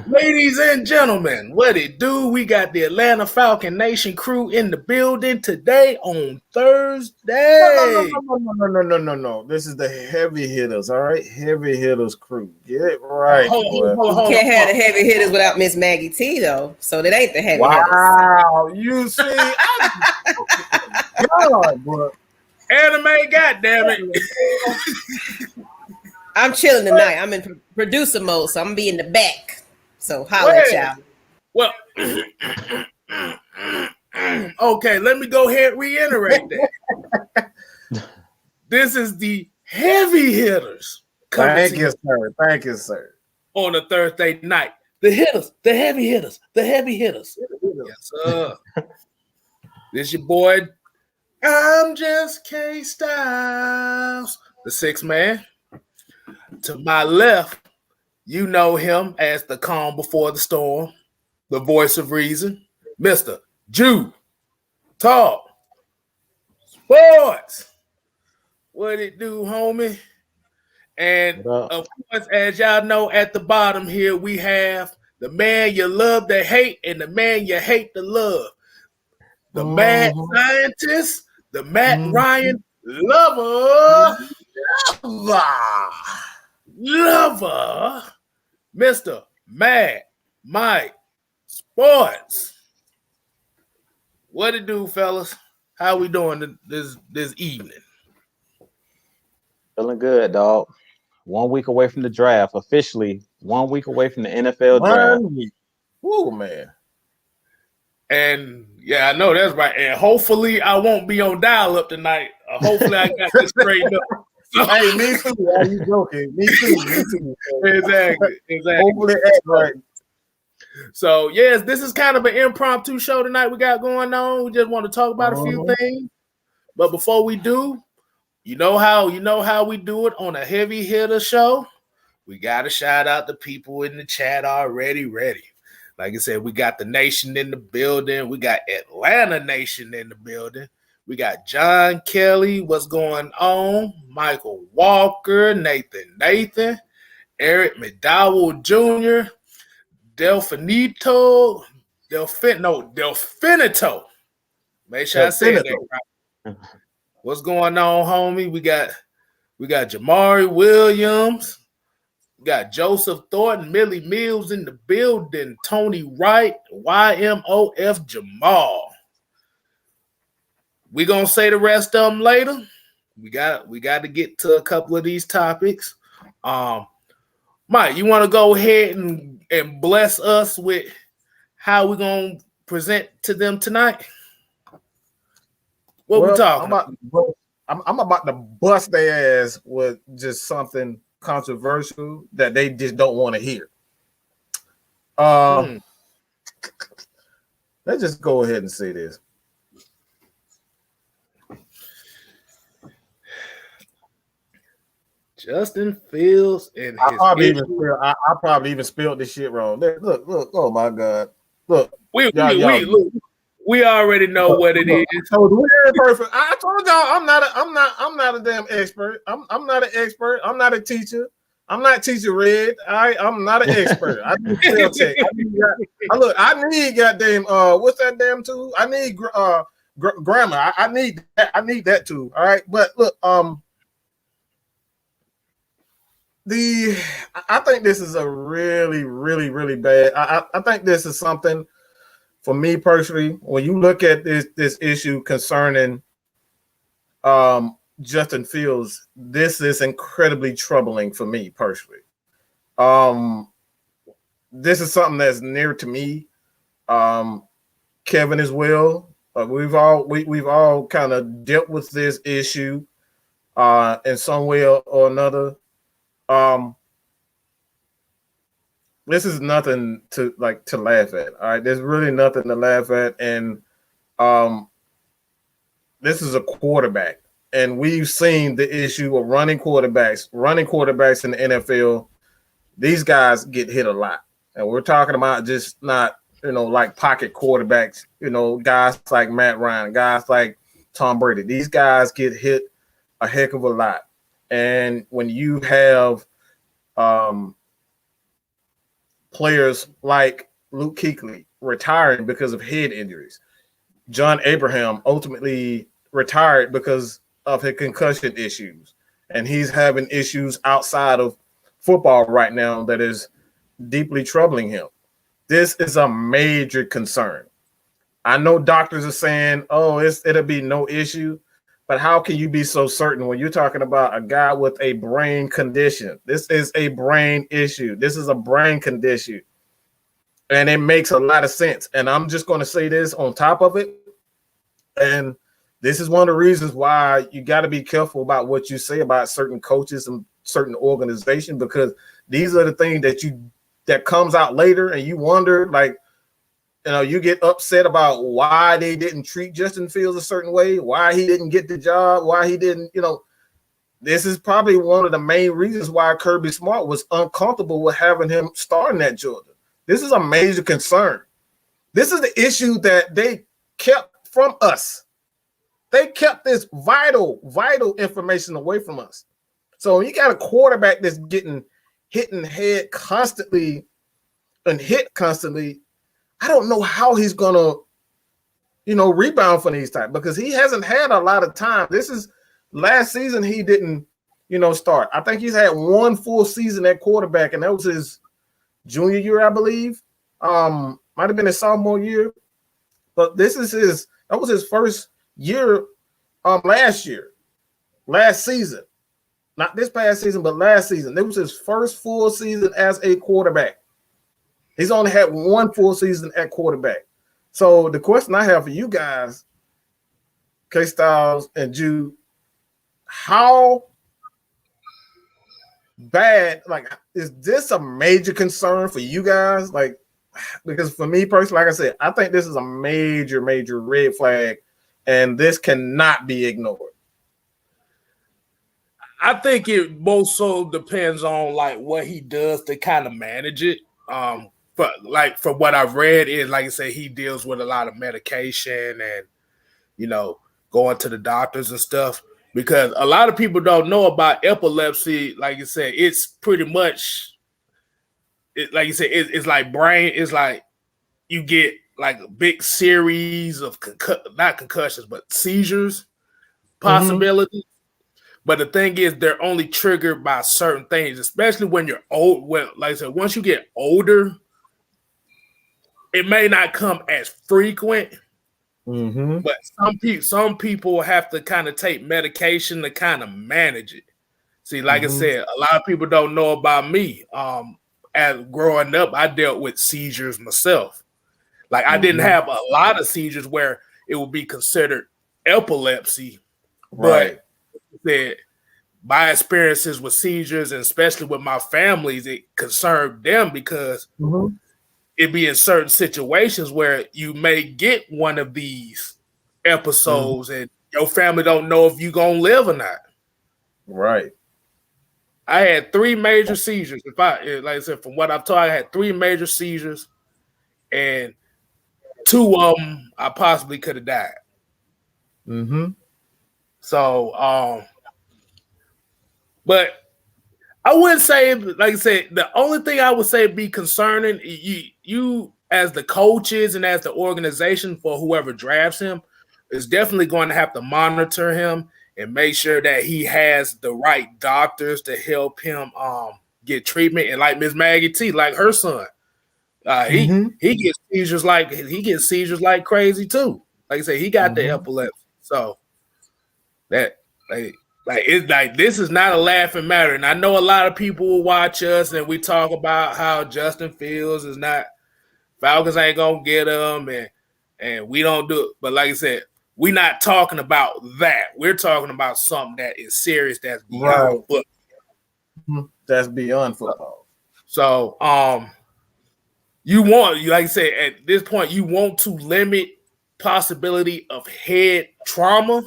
Ladies and gentlemen, what it do? We got the Atlanta Falcon Nation crew in the building today on Thursday. No. This is the heavy hitters, all right? Heavy hitters crew. Get it right. You can't have the heavy hitters without Miss Maggie T, though. So that ain't the heavy hitters. Wow, you see? God, boy. Anime, goddamn it. I'm chilling tonight. I'm in producer mode, so I'm gonna be in the back. So holla at y'all. Well, okay, let me go ahead and reiterate that. This is the heavy hitters. Thank you, sir. On a Thursday night. The hitters, the heavy hitters, the heavy hitters. Yes, sir. This your boy. I'm just Kstlyz, the sixth man. To my left, you know him as the calm before the storm, the voice of reason, Mr. Jew Talk Sports. What it do, homie? And of course, as y'all know, at the bottom here, we have the man you love to hate and the man you hate to love. The mad scientist, the Matt Ryan lover, Mr. Mad Mike Sports. What it do, fellas? How we doing this evening? Feeling good, dog. 1 week away from the draft. Officially 1 week away from the NFL draft. Oh, man. And yeah, I know that's right. And hopefully I won't be on dial-up tonight. Hopefully I got this straightened up. Hey, me too. Are you joking? Me too. Exactly. Hopefully that's right. So yes, this is kind of an impromptu show tonight we got going on. We just want to talk about a few things. But before we do, you know how we do it on a heavy hitter show. We got to shout out the people in the chat already ready. Like I said, we got the nation in the building. We got Atlanta Nation in the building. We got John Kelly. What's going on? Michael Walker, Nathan, Eric McDowell Jr., Delfinito. Make sure I say that right. What's going on, homie? We got Jamari Williams. We got Joseph Thornton, Millie Mills in the building. Tony Wright, YMOF Jamal. We're gonna say the rest of them later. We got to get to a couple of these topics. Mike, you want to go ahead and bless us with how we're gonna present to them tonight? What we talking about? I'm about to bust their ass with just something controversial that they just don't want to hear. Let's just go ahead and say this. Justin Fields and I probably even spelled this shit wrong. Look, oh my God. Look. We already know what it is. So perfect. I told y'all I'm not a damn expert. I'm not an expert. I'm not a teacher. I'm not Teacher Red. I'm not an expert. I need spell check. I need goddamn what's that damn tool? I need grammar. I need that too. All right. But look, I think this is a really, really, really bad. I think this is something for me personally. When you look at this issue concerning Justin Fields, this is incredibly troubling for me personally. This is something that's near to me. Kevin as well. We've all kind of dealt with this issue in some way or another. This is nothing to laugh at. All right, there's really nothing to laugh at, and this is a quarterback, and we've seen the issue of running quarterbacks in the NFL. These guys get hit a lot, and we're talking about just not like pocket quarterbacks. Guys like Matt Ryan, guys like Tom Brady. These guys get hit a heck of a lot. And when you have players like Luke Kuechly retiring because of head injuries, John Abraham ultimately retired because of his concussion issues, and he's having issues outside of football right now that is deeply troubling him. This is a major concern. I know doctors are saying, oh, it'll be no issue, but how can you be so certain when you're talking about a guy with a brain condition? This is a brain issue. This is a brain condition. And it makes a lot of sense. And I'm just going to say this on top of it. And this is one of the reasons why you got to be careful about what you say about certain coaches and certain organizations, because these are the things that comes out later, and you wonder, like, you get upset about why they didn't treat Justin Fields a certain way, why he didn't get the job, why he didn't, this is probably one of the main reasons why Kirby Smart was uncomfortable with having him starting at Georgia. This is a major concern. This is the issue that they kept from us. They kept this vital information away from us. So you got a quarterback that's getting hit in the head constantly and hit constantly. I don't know how he's gonna, rebound from these types, because he hasn't had a lot of time. This is last season he didn't, start. I think he's had one full season at quarterback, and that was his junior year, I believe. Might have been his sophomore year, but that was his first year last season. Not this past season, but last season. It was his first full season as a quarterback. He's only had one full season at quarterback. So the question I have for you guys, KSTYLZ and Jude, how bad, is this a major concern for you guys? Because for me personally, like I said, I think this is a major, major red flag, and this cannot be ignored. I think it most so depends on what he does to kind of manage it. But from what I've read is, like I say, he deals with a lot of medication and, going to the doctors and stuff, because a lot of people don't know about epilepsy. Like you said, it's pretty much, it's like brain. It's like you get a big series of not concussions, but seizures possibility. Mm-hmm. But the thing is, they're only triggered by certain things, especially when you're old. Well, like I said, once you get older, it may not come as frequent. Mm-hmm. But some people have to kind of take medication to kind of manage it. See, like I said, a lot of people don't know about me. As growing up, I dealt with seizures myself. I didn't have a lot of seizures where it would be considered epilepsy, right? But that my experiences with seizures, and especially with my families, it concerned them because it'd be in certain situations where you may get one of these episodes and your family don't know if you're going to live or not. Right. I had 3 major seizures. Like I said, from what I've told, I had 3 major seizures, and 2 of them I possibly could have died. Mm-hmm. So, but I wouldn't say, like I said, the only thing I would say be concerning, you as the coaches and as the organization for whoever drafts him is definitely going to have to monitor him and make sure that he has the right doctors to help him get treatment. And like Miss Maggie T, like her son, he gets seizures like crazy too. Like I said, he got the epilepsy. So that it's this is not a laughing matter. And I know a lot of people will watch us and we talk about how Justin Fields is not, Falcons ain't gonna get him, and we don't do it. But like I said, we're not talking about that. We're talking about something that is serious, that's beyond football. That's beyond football. So you want, like I said, at this point, you want to limit possibility of head trauma,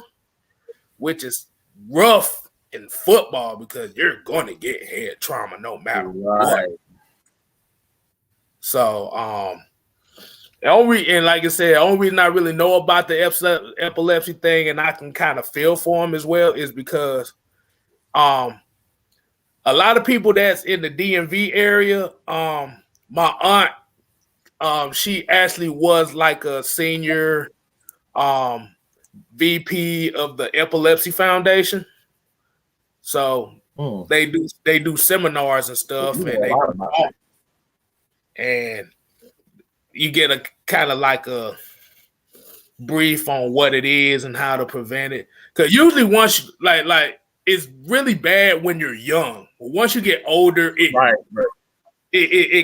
which is rough in football because you're going to get head trauma no matter what. So, and like I said, the only reason I really know about the epilepsy thing and I can kind of feel for him as well is because a lot of people that's in the DMV area. My aunt, she actually was like a senior VP of the Epilepsy Foundation. So they do seminars and stuff, and you get a kind of like a brief on what it is and how to prevent it. Because usually once like it's really bad when you're young, but once you get older, it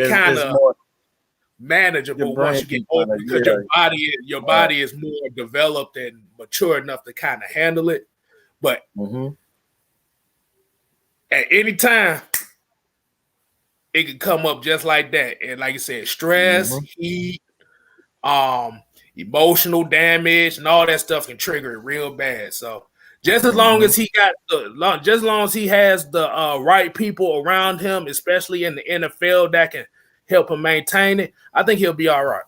kind of manageable once you get older because your body is more developed and mature enough to kind of handle it. But at any time, it can come up just like that. And like you said, stress, heat, emotional damage, and all that stuff can trigger it real bad. So just as long as he has the right people around him, especially in the NFL, that can help him maintain it, I think he'll be all right.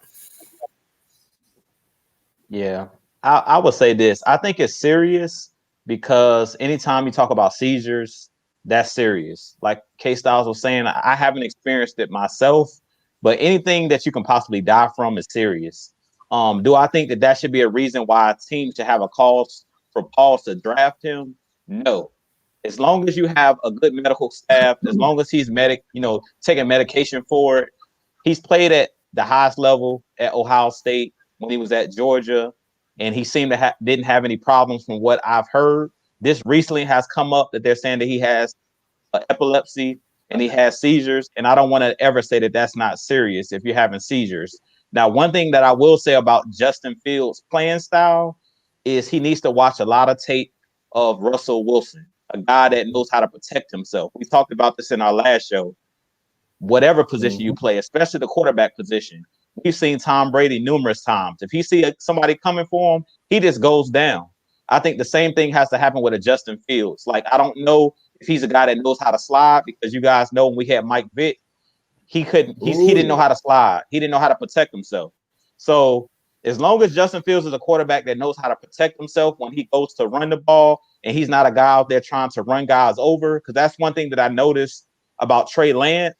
Yeah, I would say this. I think it's serious because anytime you talk about seizures, that's serious. Like Kstlyz was saying, I haven't experienced it myself, but anything that you can possibly die from is serious. Do I think that should be a reason why a team should have a cause for pause to draft him? No. As long as you have a good medical staff, as long as he's taking medication for it. He's played at the highest level at Ohio State when he was at Georgia, and he seemed to didn't have any problems from what I've heard. This recently has come up that they're saying that he has epilepsy and he has seizures, and I don't want to ever say that that's not serious if you're having seizures. Now, one thing that I will say about Justin Fields' playing style is he needs to watch a lot of tape of Russell Wilson, a guy that knows how to protect himself. We talked about this in our last show. Whatever position you play, especially the quarterback position, we've seen Tom Brady numerous times. If he see somebody coming for him, he just goes down. I think the same thing has to happen with a Justin Fields. Like, I don't know if he's a guy that knows how to slide, because you guys know when we had Mike Vick, he didn't know how to slide. He didn't know how to protect himself. So as long as Justin Fields is a quarterback that knows how to protect himself when he goes to run the ball, and he's not a guy out there trying to run guys over, because that's one thing that I noticed about Trey Lance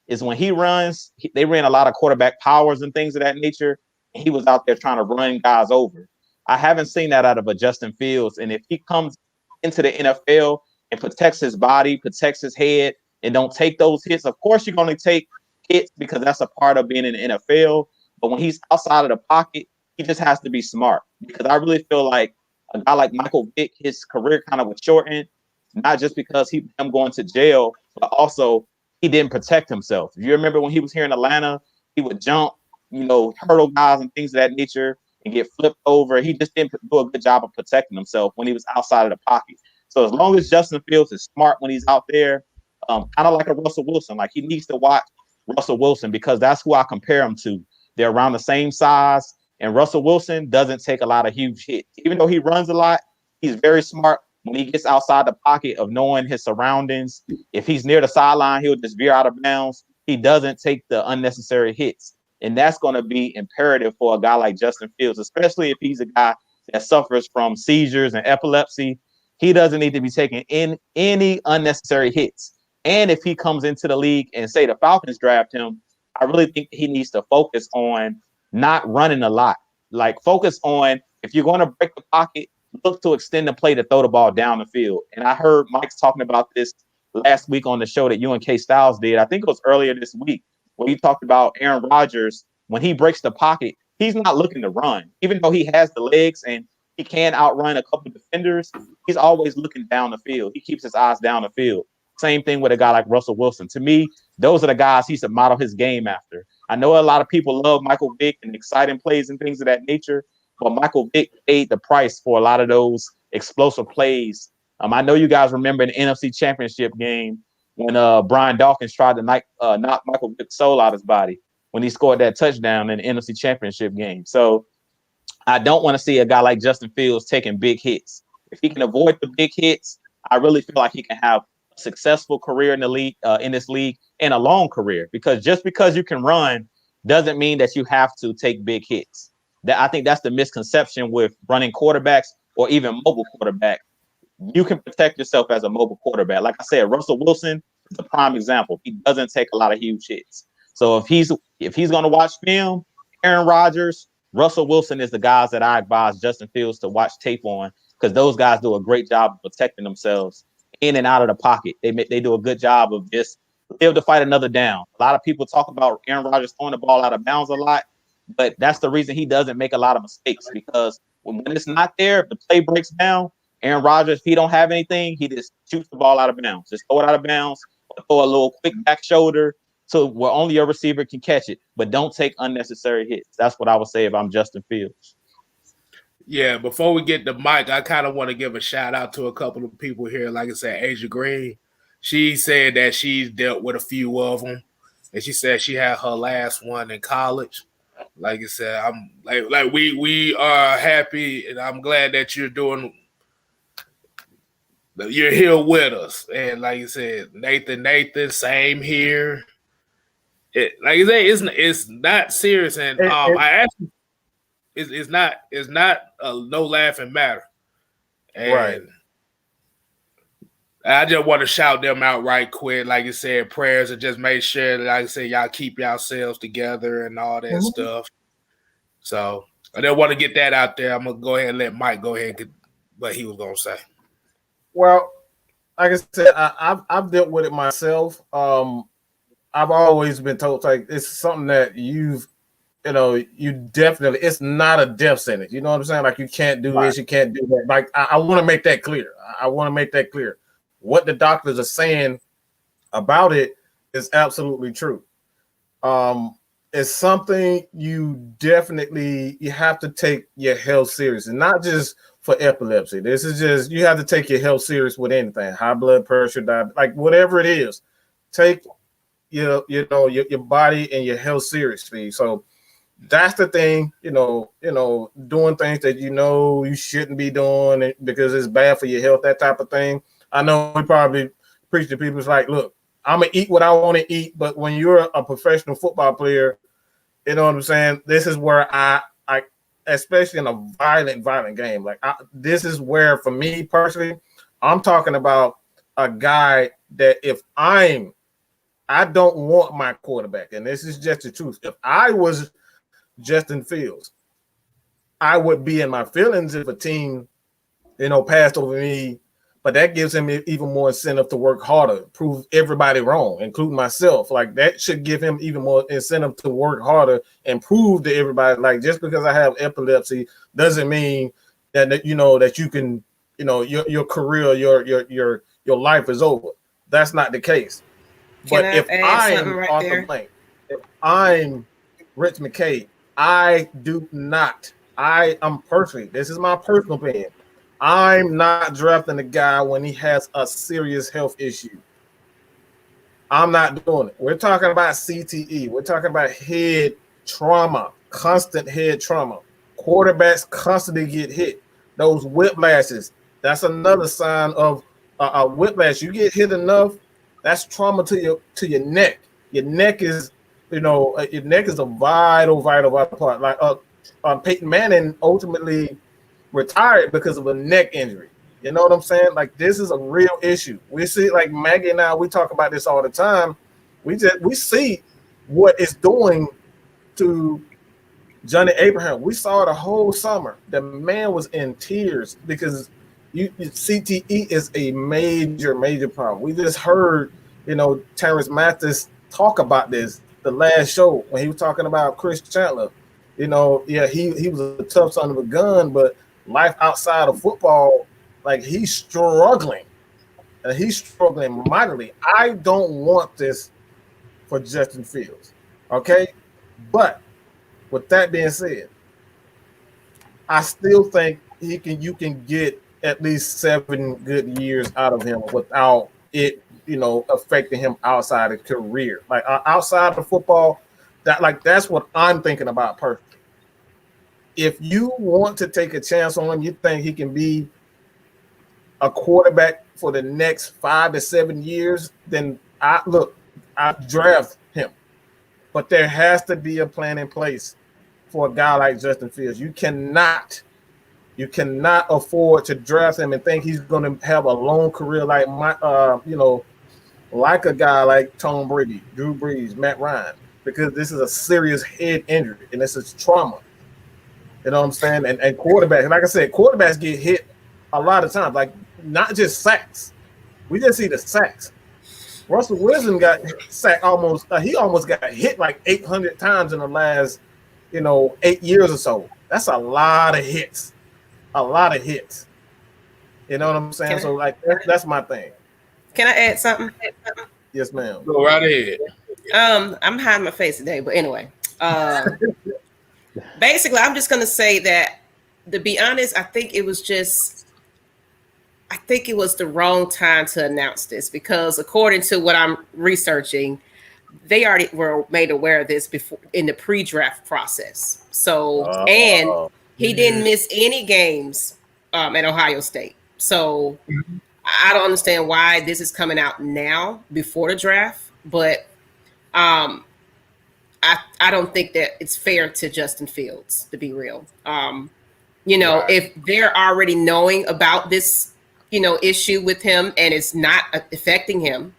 is when he runs, they ran a lot of quarterback powers and things of that nature, and he was out there trying to run guys over. I haven't seen that out of a Justin Fields, and if he comes into the NFL and protects his body, protects his head, and don't take those hits, of course you're going to take hits because that's a part of being in the NFL, but when he's outside of the pocket, he just has to be smart, because I really feel like a guy like Michael Vick, his career kind of was shortened, not just because him going to jail, but also he didn't protect himself. If you remember when he was here in Atlanta, he would jump, hurdle guys and things of that nature and get flipped over. He just didn't do a good job of protecting himself when he was outside of the pocket. So as long as Justin Fields is smart when he's out there, kind of like a Russell Wilson, like he needs to watch Russell Wilson, because that's who I compare him to. They're around the same size, and Russell Wilson doesn't take a lot of huge hits. Even though he runs a lot, he's very smart when he gets outside the pocket of knowing his surroundings. If he's near the sideline, he'll just veer out of bounds. He doesn't take the unnecessary hits. And that's going to be imperative for a guy like Justin Fields, especially if he's a guy that suffers from seizures and epilepsy. He doesn't need to be taking in any unnecessary hits. And if he comes into the league and say the Falcons draft him, I really think he needs to focus on not running a lot. Like, focus on, if you're going to break the pocket, look to extend the play to throw the ball down the field. And I heard Mike's talking about this last week on the show that you and KSTYLZ did. I think it was earlier this week, where you talked about Aaron Rodgers. When he breaks the pocket, he's not looking to run. Even though he has the legs and he can outrun a couple of defenders, he's always looking down the field. He keeps his eyes down the field. Same thing with a guy like Russell Wilson. To me, those are the guys he should model his game after. I know a lot of people love Michael Vick and exciting plays and things of that nature, but Michael Vick paid the price for a lot of those explosive plays. I know you guys remember the NFC Championship game when Brian Dawkins tried to knock Michael Vick's soul out of his body when he scored that touchdown in the NFC Championship game. So I don't want to see a guy like Justin Fields taking big hits. If he can avoid the big hits, I really feel like he can have a successful career in the league, in this league, and a long career. Because just because you can run doesn't mean that you have to take big hits. I think that's the misconception with running quarterbacks or even mobile quarterbacks. You can protect yourself as a mobile quarterback. Like I said, Russell Wilson is a prime example. He doesn't take a lot of huge hits. So if he's going to watch film, Aaron Rodgers, Russell Wilson is the guys that I advise Justin Fields to watch tape on, because those guys do a great job of protecting themselves in and out of the pocket. They do a good job of just live to fight another down. A lot of people talk about Aaron Rodgers throwing the ball out of bounds a lot, but that's the reason he doesn't make a lot of mistakes, because when it's not there, if the play breaks down, Aaron Rodgers, if he don't have anything, he just shoots the ball out of bounds. Just throw it out of bounds, or throw a little quick back shoulder to where only your receiver can catch it, but don't take unnecessary hits. That's what I would say if I'm Justin Fields. Yeah, before we get the mic, I kind of want to give a shout out to a couple of people here. Like I said, Asia Green, she said that she's dealt with a few of them, and she said she had her last one in college. Like I said, I'm like we are happy, and I'm glad that you're here with us. And like you said, Nathan, same here. Like I say, it's not serious, and I actually it's not a no laughing matter, and Right. I just want to shout them out right quick. Like you said, prayers, and just make sure that, like I said, y'all keep yourselves together and all that stuff. So I just want to get that out there. I'm gonna go ahead and let Mike go ahead and get what he was gonna say. Well, like I said, I've dealt with it myself. I've always been told, like, it's something that you definitely, it's not a death sentence. You know what I'm saying? Like, you can't do this, you can't do that. Like, I want to make that clear. What the doctors are saying about it is absolutely true. It's something you have to take your health serious, and not just for epilepsy. This is just, you have to take your health serious with anything, high blood pressure, diabetes, like whatever it is. Take your body and your health seriously. So that's the thing, doing things that you shouldn't be doing because it's bad for your health, that type of thing. I know we probably preach to people, it's like, look, I'm gonna eat what I want to eat, but when you're a professional football player, you know what I'm saying? This is where I especially in a violent game, this is where, for me personally, I'm talking about a guy that if I don't want my quarterback, and this is just the truth. If I was Justin Fields, I would be in my feelings if a team, passed over me, but that gives him even more incentive to work harder, prove everybody wrong, including myself. Like, that should give him even more incentive to work harder and prove to everybody, like, just because I have epilepsy doesn't mean that you can, your career, your life is over. That's not the case. But if I'm Arthur Blank, if I'm Rich McKay, this is my personal opinion, I'm not drafting a guy when he has a serious health issue. I'm not doing it. We're talking about CTE. We're talking about head trauma, constant head trauma. Quarterbacks constantly get hit. Those whiplashes, that's another sign of a whiplash. You get hit enough, that's trauma to your neck. Your neck is, your neck is a vital part. Like Peyton Manning ultimately retired because of a neck injury. You know what I'm saying? Like, this is a real issue. We see, like Maggie and I, we talk about this all the time. We see what it's doing to Johnny Abraham. We saw it the whole summer. The man was in tears because CTE is a major problem. We just heard, Terrence Mathis talk about this the last show when he was talking about Chris Chandler. He was a tough son of a gun, but life outside of football, like, he's struggling. And he's struggling mightily. I don't want this for Justin Fields. Okay? But with that being said, I still think you can get at least 7 good years out of him without it, affecting him outside of career. Like, outside of football, that's what I'm thinking about personally. If you want to take a chance on him, you think he can be a quarterback for the next 5 to 7 years, then I draft him. But there has to be a plan in place for a guy like Justin Fields. You cannot afford to draft him and think he's going to have a long career like like a guy like Tom Brady, Drew Brees, Matt Ryan, because this is a serious head injury and this is trauma. You know what I'm saying? And quarterbacks, like I said, quarterbacks get hit a lot of times, like not just sacks. We just see the sacks. Russell Wilson got sacked almost. He almost got hit like 800 times in the last, 8 years or so. That's a lot of hits. A lot of hits. You know what I'm saying? So like that's my thing. Can I add something? Yes, ma'am. Go right ahead. I'm hiding my face today, but anyway. Basically, I'm just gonna say that, to be honest, I think it was the wrong time to announce this, because according to what I'm researching, they already were made aware of this before in the pre-draft process. So, and he didn't miss any games at Ohio State. So I don't understand why this is coming out now before the draft, but I don't think that it's fair to Justin Fields, to be real. Right. If they're already knowing about this, issue with him and it's not affecting him,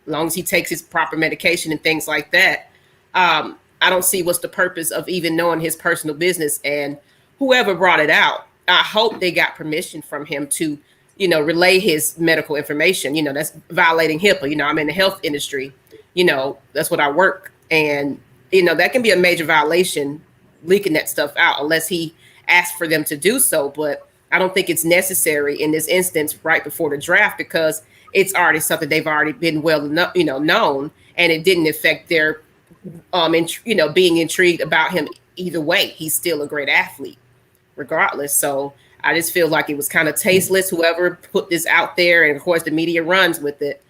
as long as he takes his proper medication and things like that, I don't see what's the purpose of even knowing his personal business. And whoever brought it out, I hope they got permission from him to, relay his medical information. That's violating HIPAA. I'm in the health industry. That's what I work. And, that can be a major violation, leaking that stuff out, unless he asked for them to do so. But I don't think it's necessary in this instance right before the draft, because it's already something they've already been known, and it didn't affect their, being intrigued about him either way. He's still a great athlete, regardless. So I just feel like it was kind of tasteless. Whoever put this out there, and of course the media runs with it,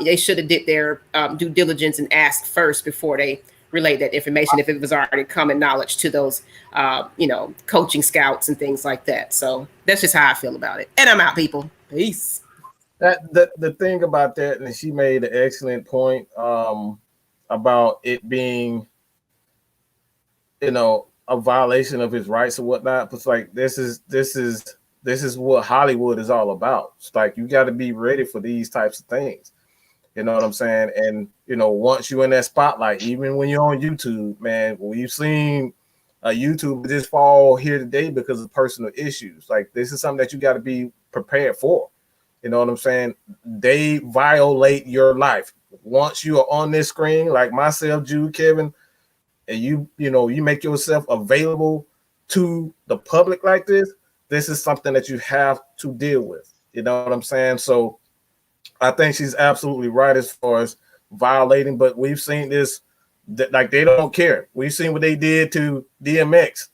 they should have did their due diligence and asked first before they relayed that information, if it was already common knowledge to those, coaching scouts and things like that. So that's just how I feel about it. And I'm out, people. Peace. The thing about that, and she made an excellent point about it being, a violation of his rights or whatnot. It's like this is what Hollywood is all about. It's like you got to be ready for these types of things. You know what I'm saying? And, once you're in that spotlight, even when you're on YouTube, man, we've seen YouTube just fall here today because of personal issues. Like, this is something that you got to be prepared for. You know what I'm saying? They violate your life. Once you are on this screen, like myself, Jude, Kevin, and you make yourself available to the public like this is something that you have to deal with. You know what I'm saying? So I think she's absolutely right as far as violating, but we've seen this, like, they don't care. We've seen what they did to DMX.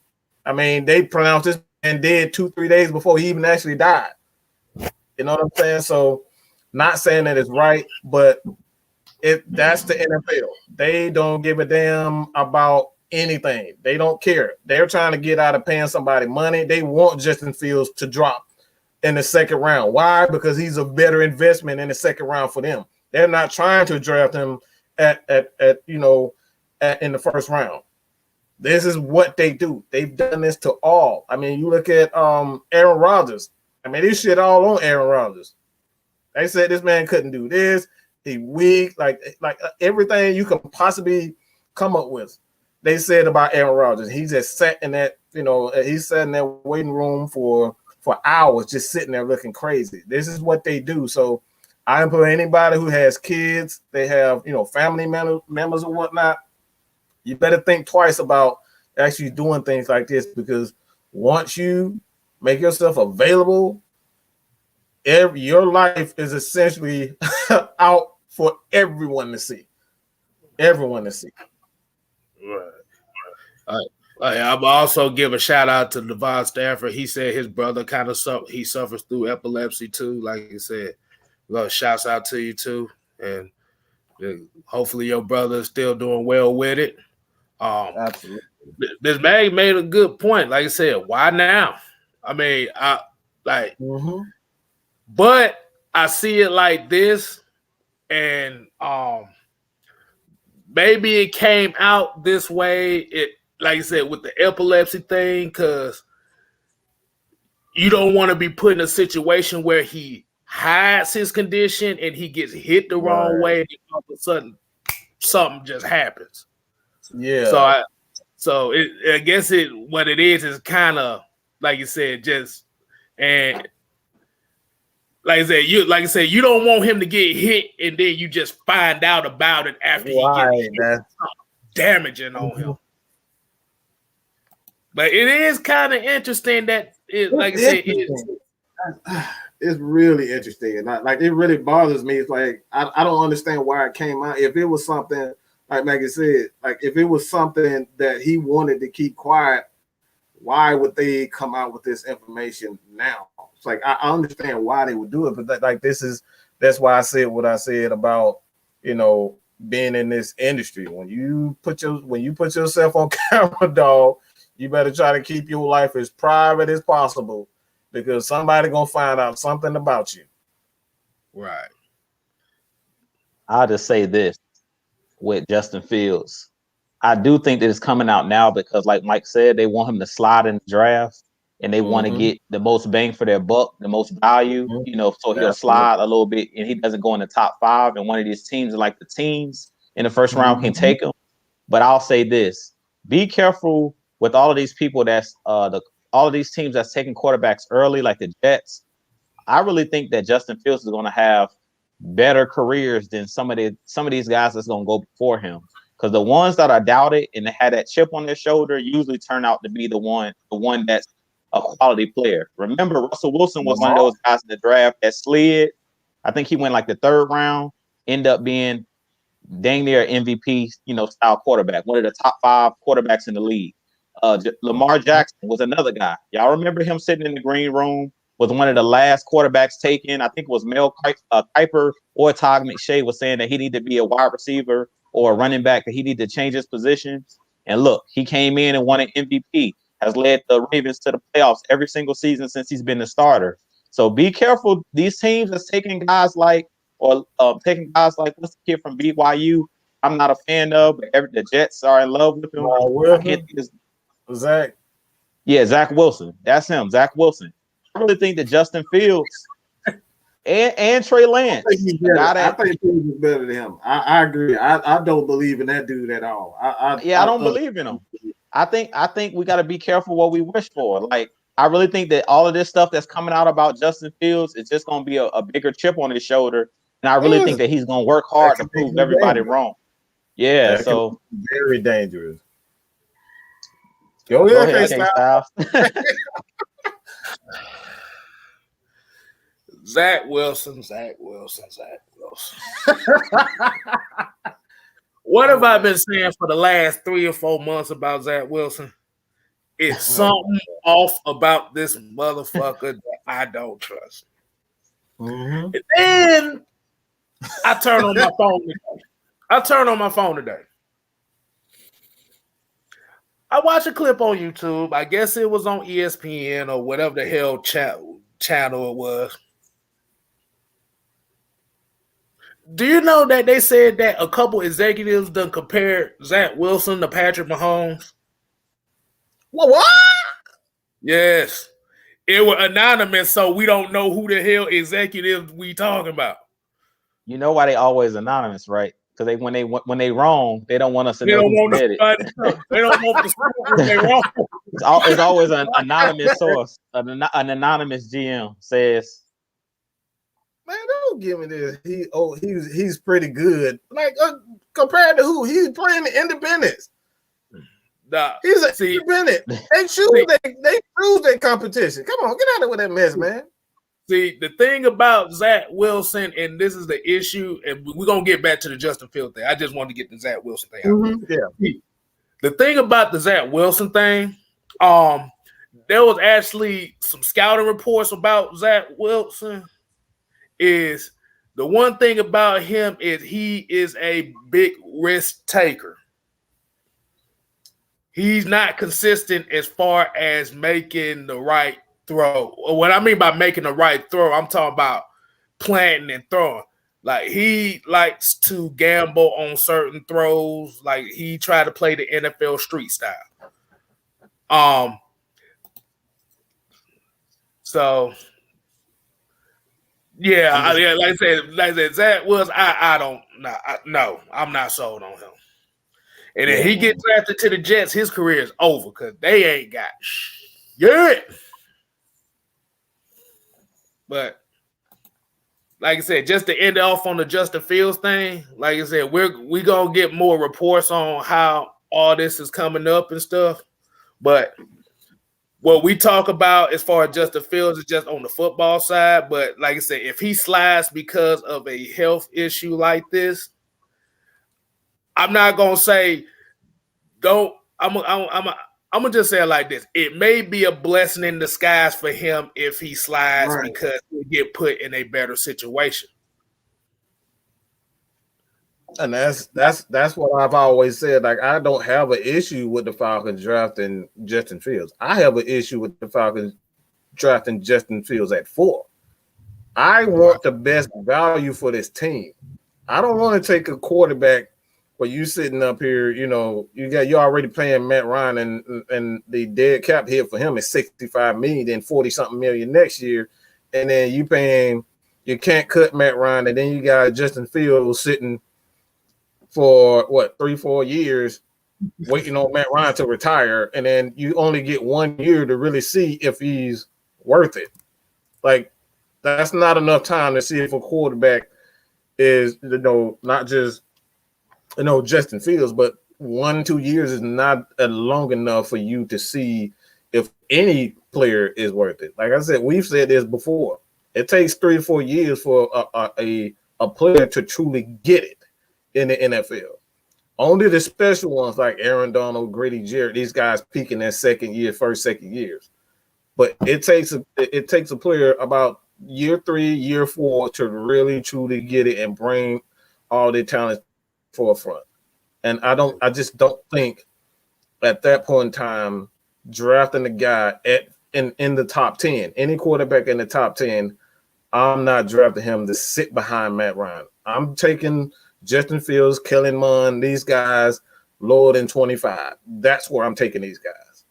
I mean, they pronounced this man dead 2-3 days before he even actually died. You know what I'm saying? So, not saying that it's right, but that's the NFL. They don't give a damn about anything. They don't care. They're trying to get out of paying somebody money. They want Justin Fields to drop in the second round. Why? Because he's a better investment in the second round for them. They're not trying to draft him in the first round. This is what they do. They've done this to all. I mean, you look at Aaron Rodgers. I mean, this shit all on Aaron Rodgers. They said this man couldn't do this. He weak, like everything you can possibly come up with. They said about Aaron Rodgers. He just sat in that, he sat in that waiting room for hours, just sitting there looking crazy. This is what they do. So I implore anybody who has kids, they have, family members or whatnot, you better think twice about actually doing things like this, because once you make yourself available, your life is essentially out for everyone to see. Everyone to see. Right. I'm also give a shout out to Devon Stafford. He said his brother kind of suffers through epilepsy too. Like he said, shouts out to you too, and hopefully your brother is still doing well with it. Absolutely. This Maggie made a good point. Like I said, why now? I mean, but I see it like this, and maybe it came out this way. It, like I said, with the epilepsy thing, because you don't want to be put in a situation where he hides his condition and he gets hit the wrong way, and all of a sudden something just happens. Yeah. So I guess what it is kind of like you said, just and like I said, you don't want him to get hit and then you just find out about it after he gets hit, damaging on him. But it is kind of interesting that like I said, it's really interesting. Like it really bothers me. It's like I don't understand why it came out. If it was something like Maggie said, like if it was something that he wanted to keep quiet, why would they come out with this information now? It's like I understand why they would do it, but that's why I said what I said about being in this industry. When you put yourself on camera, dog, you better try to keep your life as private as possible because somebody gonna find out something about you. Right. I'll just say this with Justin Fields. I do think that it's coming out now because, like Mike said, they want him to slide in the draft and they want to get the most bang for their buck, the most value, so he'll slide a little bit and he doesn't go in the top 5. And one of these teams, like the teams in the first round, can take him. But I'll say this: be careful with all of these people all of these teams that's taking quarterbacks early, like the Jets. I really think that Justin Fields is going to have better careers than some of these guys that's going to go before him. Because the ones that are doubted and they had that chip on their shoulder usually turn out to be the one that's a quality player. Remember, Russell Wilson was one of those guys in the draft that slid. I think he went like the 3rd round, end up being dang near MVP, style quarterback, one of the top 5 quarterbacks in the league. Lamar Jackson was another guy. Y'all remember him sitting in the green room, was one of the last quarterbacks taken. I think it was Mel Kiper or Todd McShay was saying that he needed to be a wide receiver or a running back, that he needed to change his position. And look, he came in and won an MVP, has led the Ravens to the playoffs every single season since he's been the starter. So be careful. These teams that's taking guys like what's the kid from BYU? I'm not a fan of, but the Jets are in love with him. Zach. Yeah, Zach Wilson. That's him, Zach Wilson. I really think that Justin Fields and Trey Lance. I think Fields is better than him. I agree. I don't believe in that dude at all. I don't believe in him. I think we got to be careful what we wish for. Like, I really think that all of this stuff that's coming out about Justin Fields is just going to be a bigger chip on his shoulder. And I really think that he's going to work hard to prove everybody wrong. Yeah, so very dangerous. Go ahead, Kstlyz. Zach Wilson. What have I been saying for the last 3 or 4 months about Zach Wilson? It's something off about this motherfucker that I don't trust. And then I turn on my phone today. I watched a clip on YouTube. I guess it was on ESPN or whatever the hell channel it was. Do you know that they said that a couple executives done compared Zach Wilson to Patrick Mahomes? What? Yes. It was anonymous, so we don't know who the hell executives we talking about. You know why they always anonymous, right? Because when they wrong, they don't want us to know who said it. They don't want to know when they wrong. It's always an anonymous source. An anonymous GM says, "Man, don't give me this. He's pretty good. Like compared to who? He's playing the independents. He's an independent. They choose their competition. Come on, get out of with that mess, man." See, the thing about Zach Wilson, and this is the issue, and we're going to get back to the Justin Fields thing. I just wanted to get the Zach Wilson thing out. Yeah. The thing about the Zach Wilson thing, there was actually some scouting reports about Zach Wilson. Is the one thing about him is he is a big risk taker. He's not consistent as far as making the right throw. What I mean by making the right throw, I'm talking about planting and throwing. Like, he likes to gamble on certain throws. Like, he tried to play the NFL street style. So Yeah, like I said, Zach was. I don't. No, I'm not sold on him. And if he gets drafted to the Jets, his career is over because they ain't got shit. But like I said, just to end off on the Justin Fields thing, like I said, we gonna get more reports on how all this is coming up and stuff. But what we talk about as far as Justin Fields is just on the football side. But like I said, if he slides because of a health issue like this, I'm not gonna say don't. I'm gonna just say it like this: it may be a blessing in disguise for him if he slides because he'll get put in a better situation. And that's what I've always said. Like, I don't have an issue with the Falcons drafting Justin Fields. I have an issue with the Falcons drafting Justin Fields at 4. I want the best value for this team. I don't want to take a quarterback where you sitting up here, you're already paying Matt Ryan and the dead cap hit for him is $65 million, then 40-something million next year. And then you can't cut Matt Ryan, and then you got Justin Fields sitting for 3-4 years waiting on Matt Ryan to retire, and then you only get 1 year to really see if he's worth it. Like, that's not enough time to see if a quarterback is, not just Justin Fields, but 1-2 years is not long enough for you to see if any player is worth it. Like I said, we've said this before. It takes 3 to 4 years for a player to truly get it in the NFL. Only the special ones like Aaron Donald, Grady Jarrett, these guys peak in their second, second years. But it takes a player about year 3, year 4 to really truly get it and bring all their talent forefront. And I just don't think at that point in time drafting the guy in the top 10, any quarterback in the top 10, I'm not drafting him to sit behind Matt Ryan. I'm taking Justin Fields, Kellen Mond, these guys lower than 25. That's where I'm taking these guys.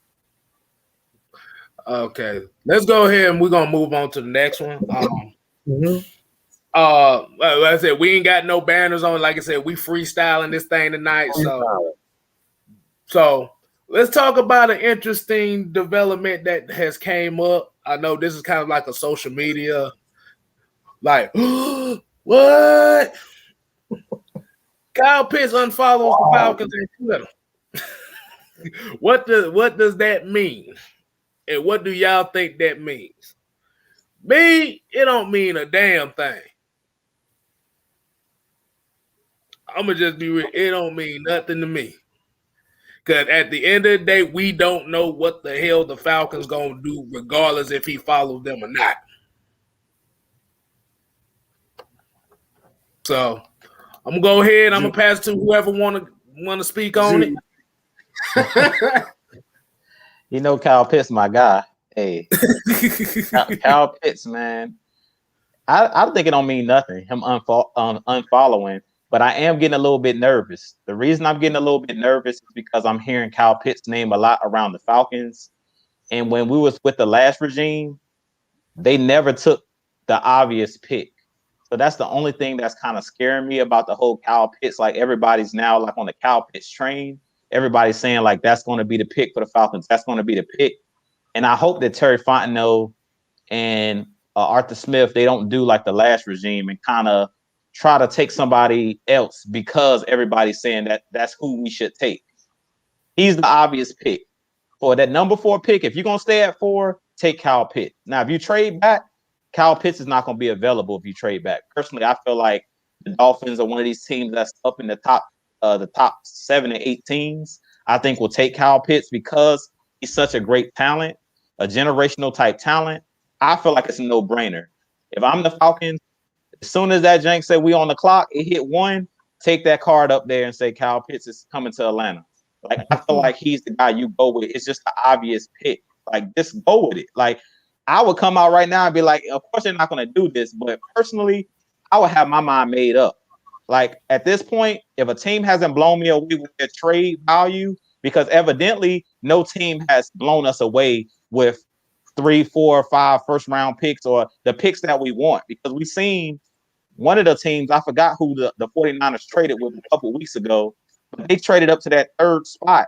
Okay, let's go ahead and we're gonna move on to the next one. Like I said, we ain't got no banners on. Like I said, we freestyling this thing tonight. So let's talk about an interesting development that has came up. I know this is kind of like a social media, like what? Kyle Pitts unfollows the Falcons on Twitter. What does that mean? And what do y'all think that means? Me, it don't mean a damn thing. I'm gonna just be real. It don't mean nothing to me. Because at the end of the day, we don't know what the hell the Falcons gonna do, regardless if he follows them or not. So I'm gonna go ahead. I'm gonna pass to whoever want to speak on it. Kyle Pitts, my guy. Hey, Kyle Pitts, man. I think it don't mean nothing. Him unfollowing, but I am getting a little bit nervous. The reason I'm getting a little bit nervous is because I'm hearing Kyle Pitts' name a lot around the Falcons. And when we was with the last regime, they never took the obvious pick. So that's the only thing that's kind of scaring me about the whole Kyle Pitts. Like, everybody's now like on the Kyle Pitts train. Everybody's saying like that's going to be the pick for the Falcons. That's going to be the pick. And I hope that Terry Fontenot and Arthur Smith, they don't do like the last regime and kind of try to take somebody else because everybody's saying that that's who we should take. He's the obvious pick. For that number 4 pick, if you're going to stay at 4, take Kyle Pitts. Now, if you trade back, Kyle Pitts is not going to be available if you trade back. Personally, I feel like the Dolphins are one of these teams that's up in the top 7 and 8 teams. I think will take Kyle Pitts because he's such a great talent, a generational type talent. I feel like it's a no-brainer. If I'm the Falcons, as soon as that jank said we on the clock, it hit 1, take that card up there and say Kyle Pitts is coming to Atlanta. Like, I feel like he's the guy you go with. It's just the obvious pick. Like, just go with it. Like, I would come out right now and be like, of course they're not going to do this, but personally, I would have my mind made up. Like, at this point, if a team hasn't blown me away with their trade value, because evidently no team has blown us away with 3, 4, 5 first round picks or the picks that we want, because we've seen one of the teams, I forgot who the 49ers traded with a couple of weeks ago, but they traded up to that 3rd spot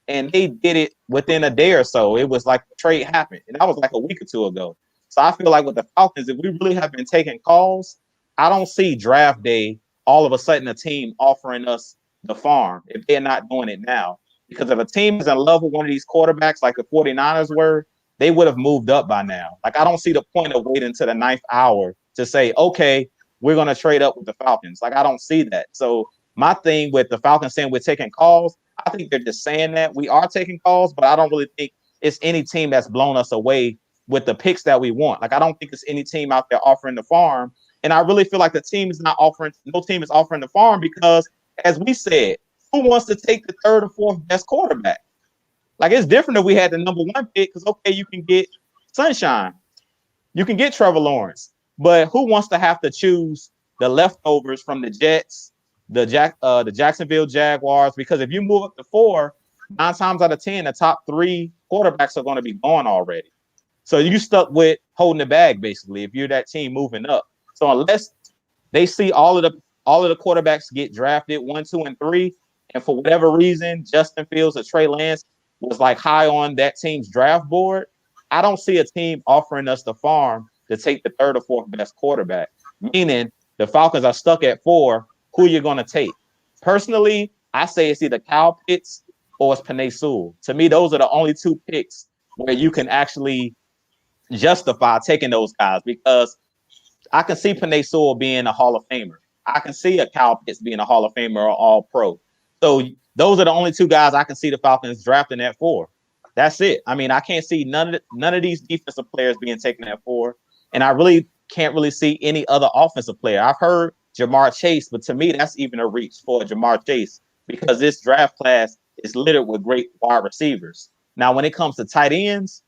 and they did it within a day or so. It was like the trade happened, and that was like a week or two ago. So I feel like with the Falcons, if we really have been taking calls, I don't see draft day all of a sudden a team offering us the farm if they're not doing it now. Because if a team is in love with one of these quarterbacks like the 49ers were, they would have moved up by now. Like, I don't see the point of waiting to the 9th hour to say, okay, we're going to trade up with the Falcons. Like, I don't see that. So my thing with the Falcons saying we're taking calls, I think they're just saying that we are taking calls, but I don't really think it's any team that's blown us away with the picks that we want. Like, I don't think it's any team out there offering the farm. And I really feel like the team is not offering, no team is offering the farm because, as we said, who wants to take the 3rd or 4th best quarterback? Like, it's different if we had the number 1 pick because, okay, you can get Sunshine. You can get Trevor Lawrence. But who wants to have to choose the leftovers from the Jets, the Jacksonville Jaguars? Because if you move up to 4, 9 times out of 10, the top 3 quarterbacks are going to be gone already. So you stuck with holding the bag, basically, if you're that team moving up. So unless they see all of the quarterbacks get drafted 1, 2, and 3, and for whatever reason, Justin Fields or Trey Lance was like high on that team's draft board, I don't see a team offering us the farm to take the 3rd or 4th best quarterback. Meaning the Falcons are stuck at 4. Who you're going to take? Personally, I say it's either Kyle Pitts or it's Penei Sewell. To me, those are the only 2 picks where you can actually justify taking those guys, because I can see Penei Sewell being a Hall of Famer. I can see a Kyle Pitts being a Hall of Famer or All Pro. So those are the only 2 guys I can see the Falcons drafting at 4. That's it. I mean, I can't see none of these defensive players being taken at 4, and I really can't really see any other offensive player. I've heard Jamar Chase, but to me, that's even a reach for Jamar Chase because this draft class is littered with great wide receivers. Now, when it comes to tight ends,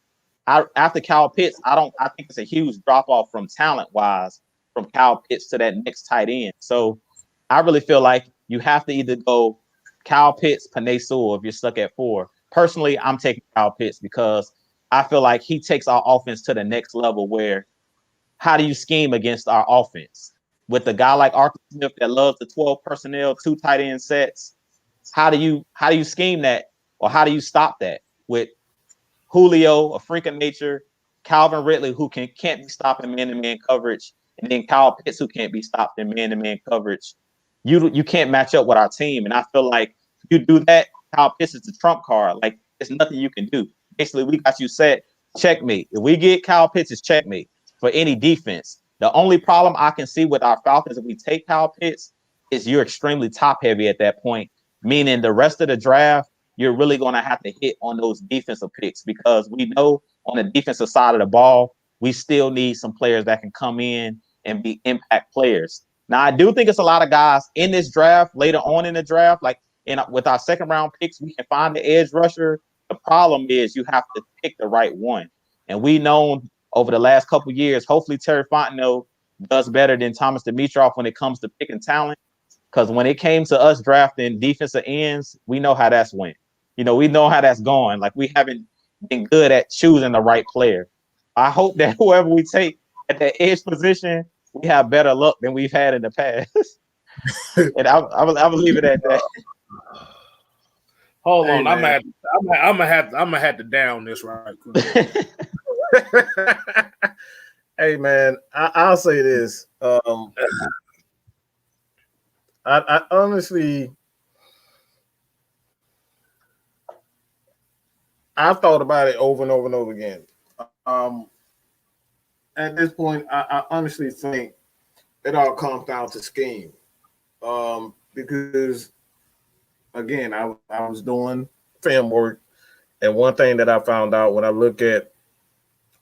after Kyle Pitts, I think it's a huge drop off from talent wise from Kyle Pitts to that next tight end. So I really feel like you have to either go Kyle Pitts, Penei Sewell if you're stuck at 4. Personally, I'm taking Kyle Pitts because I feel like he takes our offense to the next level where how do you scheme against our offense? With a guy like Arthur Smith that loves the 12 personnel, 2 tight end sets, how do you scheme that, or how do you stop that with Julio, a freak of nature, Calvin Ridley, who can't be stopped in man-to-man coverage, and then Kyle Pitts, who can't be stopped in man-to-man coverage? You can't match up with our team, and I feel like you do that, Kyle Pitts is the trump card. Like, there's nothing you can do. Basically, we got you set, checkmate. If we get Kyle Pitts, it's checkmate for any defense. The only problem I can see with our Falcons if we take Kyle Pitts is you're extremely top-heavy at that point, meaning the rest of the draft, you're really going to have to hit on those defensive picks because we know on the defensive side of the ball, we still need some players that can come in and be impact players. Now, I do think it's a lot of guys in this draft, later on in the draft, like with our 2nd round picks, we can find the edge rusher. The problem is you have to pick the right one. And we know over the last couple of years, hopefully Terry Fontenot does better than Thomas Dimitroff when it comes to picking talent. Because when it came to us drafting defensive ends, we know how that's went. We know how that's going. Like, we haven't been good at choosing the right player. I hope that whoever we take at that edge position, we have better luck than we've had in the past. And I will leave it at that. Hold on, I'm gonna have to down this right quick. Hey man, I'll say this. I honestly, I've thought about it over and over and over again. At this point, I honestly think it all comes down to scheme. Because again, I was doing film work, and one thing that I found out when I look at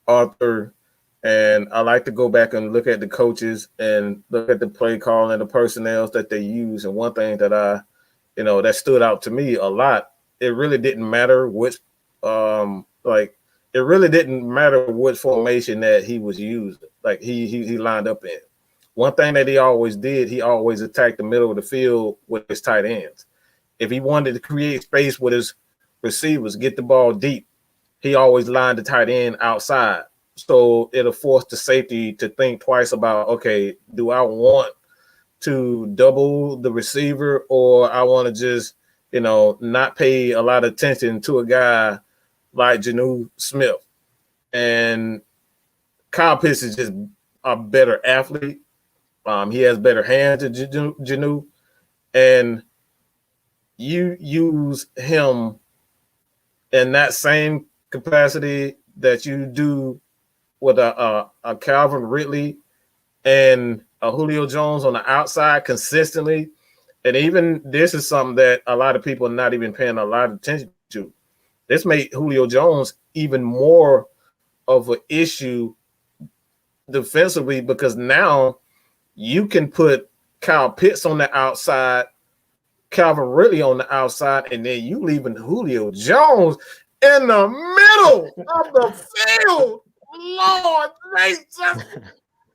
Arthur, and I like to go back and look at the coaches and look at the play call and the personnel that they use. And one thing that that stood out to me a lot, it really didn't matter which it really didn't matter which formation that he was using, like he lined up in. One thing that he always did, he always attacked the middle of the field with his tight ends. If he wanted to create space with his receivers, get the ball deep, he always lined the tight end outside. So it'll force the safety to think twice about, okay, do I want to double the receiver, or I want to just, not pay a lot of attention to a guy like Jonnu Smith. And Kyle Pitts is just a better athlete. He has better hands than Jonnu, and you use him in that same capacity that you do with a Calvin Ridley and a Julio Jones on the outside consistently. And even this is something that a lot of people are not even paying a lot of attention to. This made Julio Jones even more of an issue defensively, because now you can put Kyle Pitts on the outside, Calvin Ridley on the outside, and then you leaving Julio Jones in the middle of the field. Lord,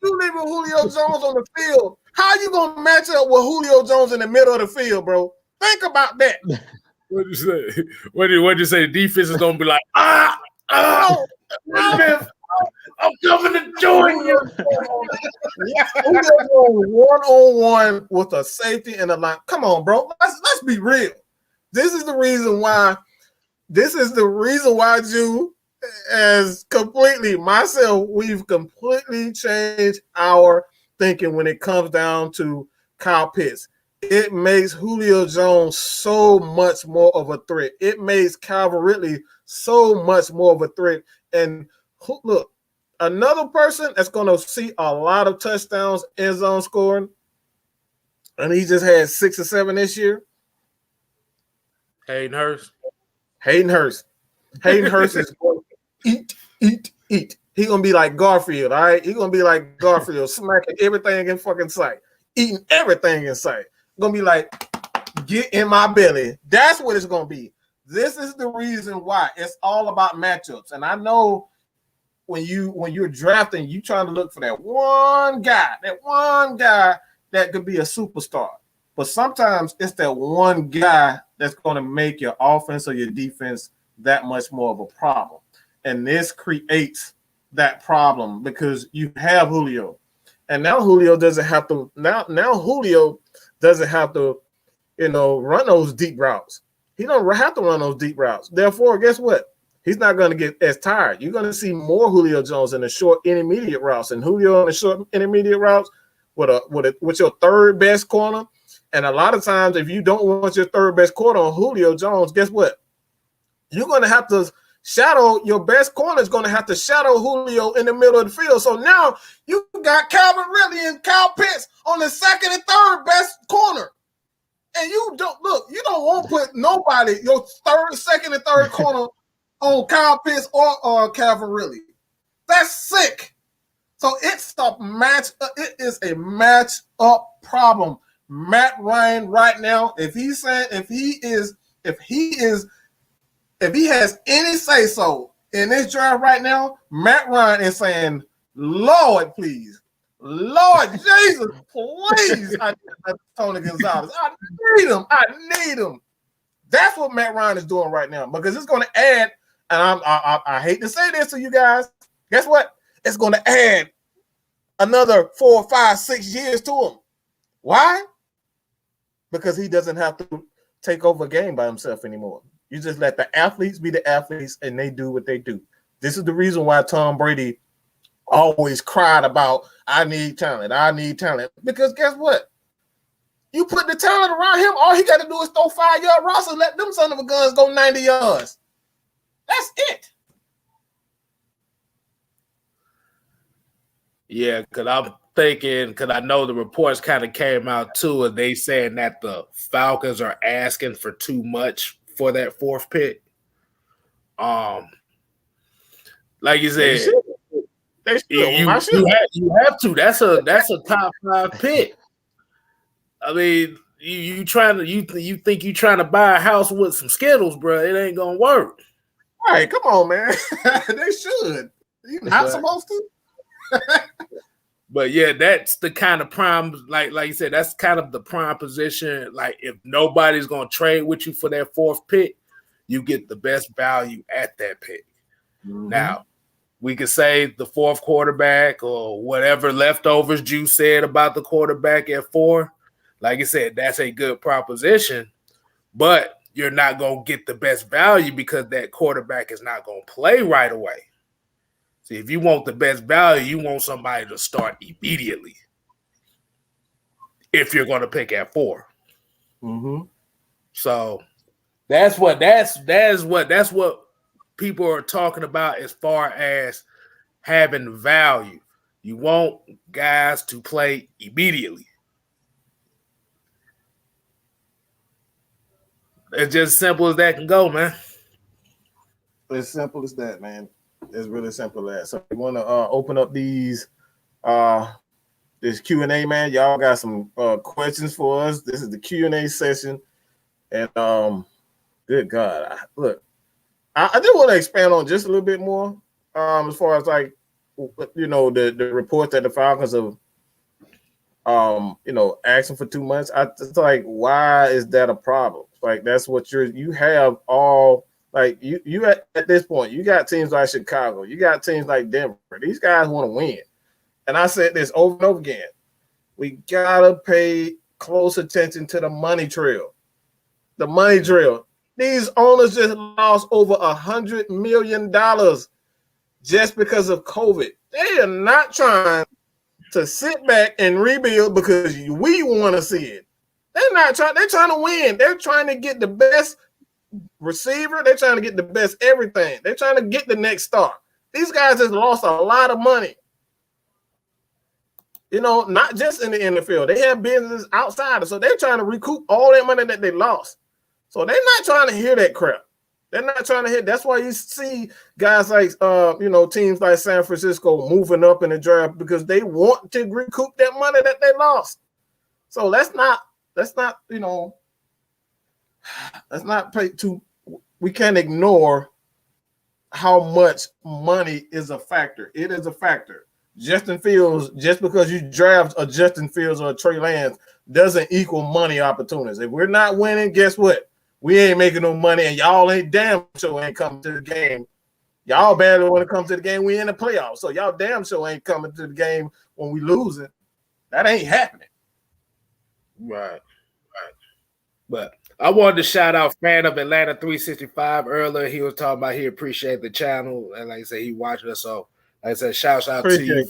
you leaving Julio Jones on the field. How you gonna match up with Julio Jones in the middle of the field, bro? Think about that. What'd you say? What'd you say? The defense is gonna be like, I'm coming to join you. One-on-one with a safety and a line. Come on, bro. Let's be real. This is the reason why. Jew, as completely myself, we've completely changed our thinking when it comes down to Kyle Pitts. It makes Julio Jones so much more of a threat. It makes Calvin Ridley so much more of a threat. And look, another person that's going to see a lot of touchdowns, end zone scoring, and he just had 6 or 7 this year. Hayden Hurst. Hayden Hurst is going to eat. He's going to be like Garfield, all right? He's going to be like Garfield, smacking everything in fucking sight, eating everything in sight. Going to be like, get in my belly. That's what it's going to be. This is the reason why. It's all about matchups. And I know when you're drafting, you trying to look for that one guy that could be a superstar. But sometimes it's that one guy that's going to make your offense or your defense that much more of a problem. And this creates that problem because you have Julio. And now Julio doesn't have to run those deep routes. He don't have to run those deep routes. Therefore, guess what? He's not going to get as tired. You're going to see more Julio Jones in the short intermediate routes, and Julio on the short intermediate routes with your third best corner. And a lot of times, if you don't want your third best corner on Julio Jones, guess what? You're going to have to shadow your best corner is going to have to shadow Julio in the middle of the field. So now you got Calvin Ridley and Kyle Pitts on the second and third best corner. And you don't want to put nobody, your second and third corner on Kyle Pitts or Calvin Ridley. That's sick. So it's a match. It is a match up problem. Matt Ryan right now, if he has any say so in this draft right now, Matt Ryan is saying, Lord, please. Lord Jesus, please. I need Tony Gonzalez. I need him. That's what Matt Ryan is doing right now because it's going to add, and I hate to say this to you guys. Guess what? It's going to add another 4, 5, 6 years to him. Why? Because he doesn't have to take over a game by himself anymore. You just let the athletes be the athletes, and they do what they do. This is the reason why Tom Brady always cried about, I need talent. Because guess what? You put the talent around him, all he got to do is throw 5-yard routes and let them son of a guns go 90 yards. That's it. Yeah, because I'm thinking, because I know the reports kind of came out too, and they saying that the Falcons are asking for too much for that 4th pick. Like you said, you have to. That's a top 5 pick. I mean, you think you trying to buy a house with some Skittles, bro? It ain't gonna work. All right, come on, man. They should. You're not supposed to. But yeah, that's the kind of prime, like you said, that's kind of the prime position. Like if nobody's gonna trade with you for that 4th pick, you get the best value at that pick. Now, we could say the fourth quarterback or whatever leftovers Juice said about the quarterback at 4. Like I said, that's a good proposition, but you're not going to get the best value because that quarterback is not going to play right away. See, if you want the best value, you want somebody to start immediately if you're going to pick at 4. So that's what people are talking about as far as having value. You want guys to play immediately. It's just simple as that can go, man. As simple as that, man. It's really simple as that. So we want to open up these this Q&A, man. Y'all got some questions for us. This is the Q&A session. And good God. Look, I just want to expand on just a little bit more as far as like, you know, the report that the Falcons have you know, asking for 2 months. It's like, why is that a problem? Like, that's what you have all, like, you at this point, you got teams like Chicago, you got teams like Denver. These guys want to win. And I said this over and over again. We gotta pay close attention to the money trail. The money trail. These owners just lost over $100 million just because of COVID. They are not trying to sit back and rebuild because we want to see it. They're not trying. They're trying to win. They're trying to get the best receiver. They're trying to get the best everything. They're trying to get the next star. These guys just lost a lot of money. You know, not just in the NFL. They have business outside. So they're trying to recoup all that money that they lost. So they're not trying to hear that crap. They're not trying to hit. That's why you see guys like, you know, teams like San Francisco moving up in the draft because they want to recoup that money that they lost. So let's not, you know, let's not pay too. We can't ignore how much money is a factor. It is a factor. Justin Fields, just because you draft a Justin Fields or a Trey Lance doesn't equal money opportunities. If we're not winning, guess what? We ain't making no money, and y'all ain't damn sure ain't coming to the game. Y'all barely want to come to the game. We in the playoffs, so y'all damn sure ain't coming to the game when we losing. That ain't happening. Right. But I wanted to shout out fan of Atlanta 365 earlier. He was talking about he appreciate the channel, and like I said, he watching us. So like I said, shouts out to you.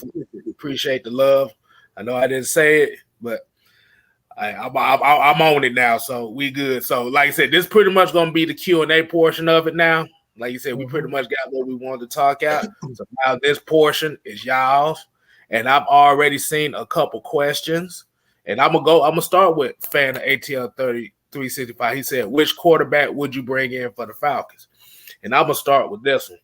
Appreciate the love. I know I didn't say it, but I'm on it now, so we good. So, like I said, this pretty much gonna be the Q&A portion of it now. Like you said, we pretty much got what we wanted to talk out. So now this portion is y'all's, and I've already seen a couple questions, and I'm gonna start with fan of ATL 365. He said, "Which quarterback would you bring in for the Falcons?" And I'm gonna start with this one.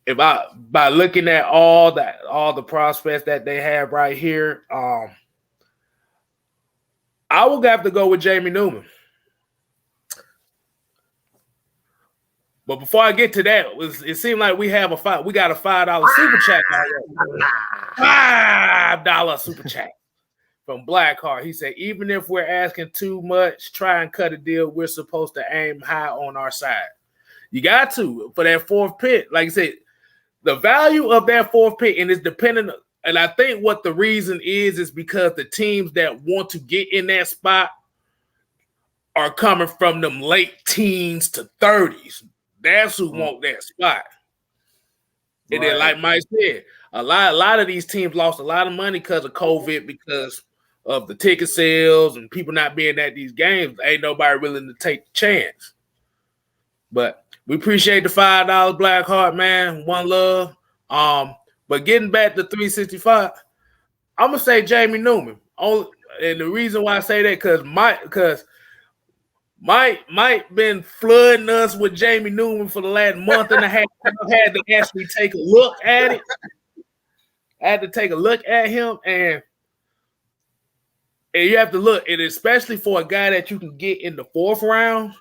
If by looking at all the prospects that they have right here, I will have to go with Jamie Newman. But before I get to that, it seemed like we got a $5 super chat. $5 super chat from Blackheart. He said, even if we're asking too much, try and cut a deal. We're supposed to aim high on our side. You got to for that fourth pick. Like I said, the value of that fourth pick, and it's dependent. And I think what the reason is because the teams that want to get in that spot are coming from them late teens to 30s. That's who want that spot. And then, like Mike said, a lot of these teams lost a lot of money because of COVID, because of the ticket sales and people not being at these games. Ain't nobody willing to take the chance. But we appreciate the $5 Blackheart, man. One love. But getting back to 365, I'm gonna say Jamie Newman. And the reason why I say that because Mike been flooding us with Jamie Newman for the last month and a half. I've had to actually take a look at it. I had to take a look at him, and you have to look, and especially for a guy that you can get in the fourth round,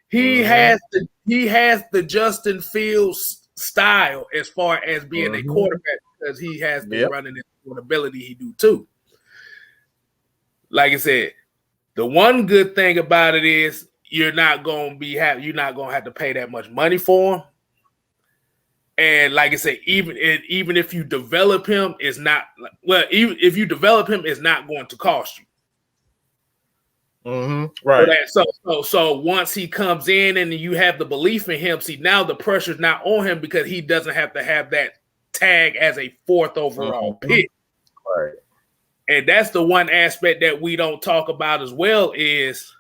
he has the Justin Fields style as far as being a quarterback, because he has the running and ability he do too. Like I said, the one good thing about it is you're not gonna have to pay that much money for him. And like I said, even if you develop him, it's not even if you develop him, it's not going to cost you. Right. So once he comes in and you have the belief in him, see now the pressure's not on him because he doesn't have to have that tag as a 4th overall pick. Right. And that's the one aspect that we don't talk about as well is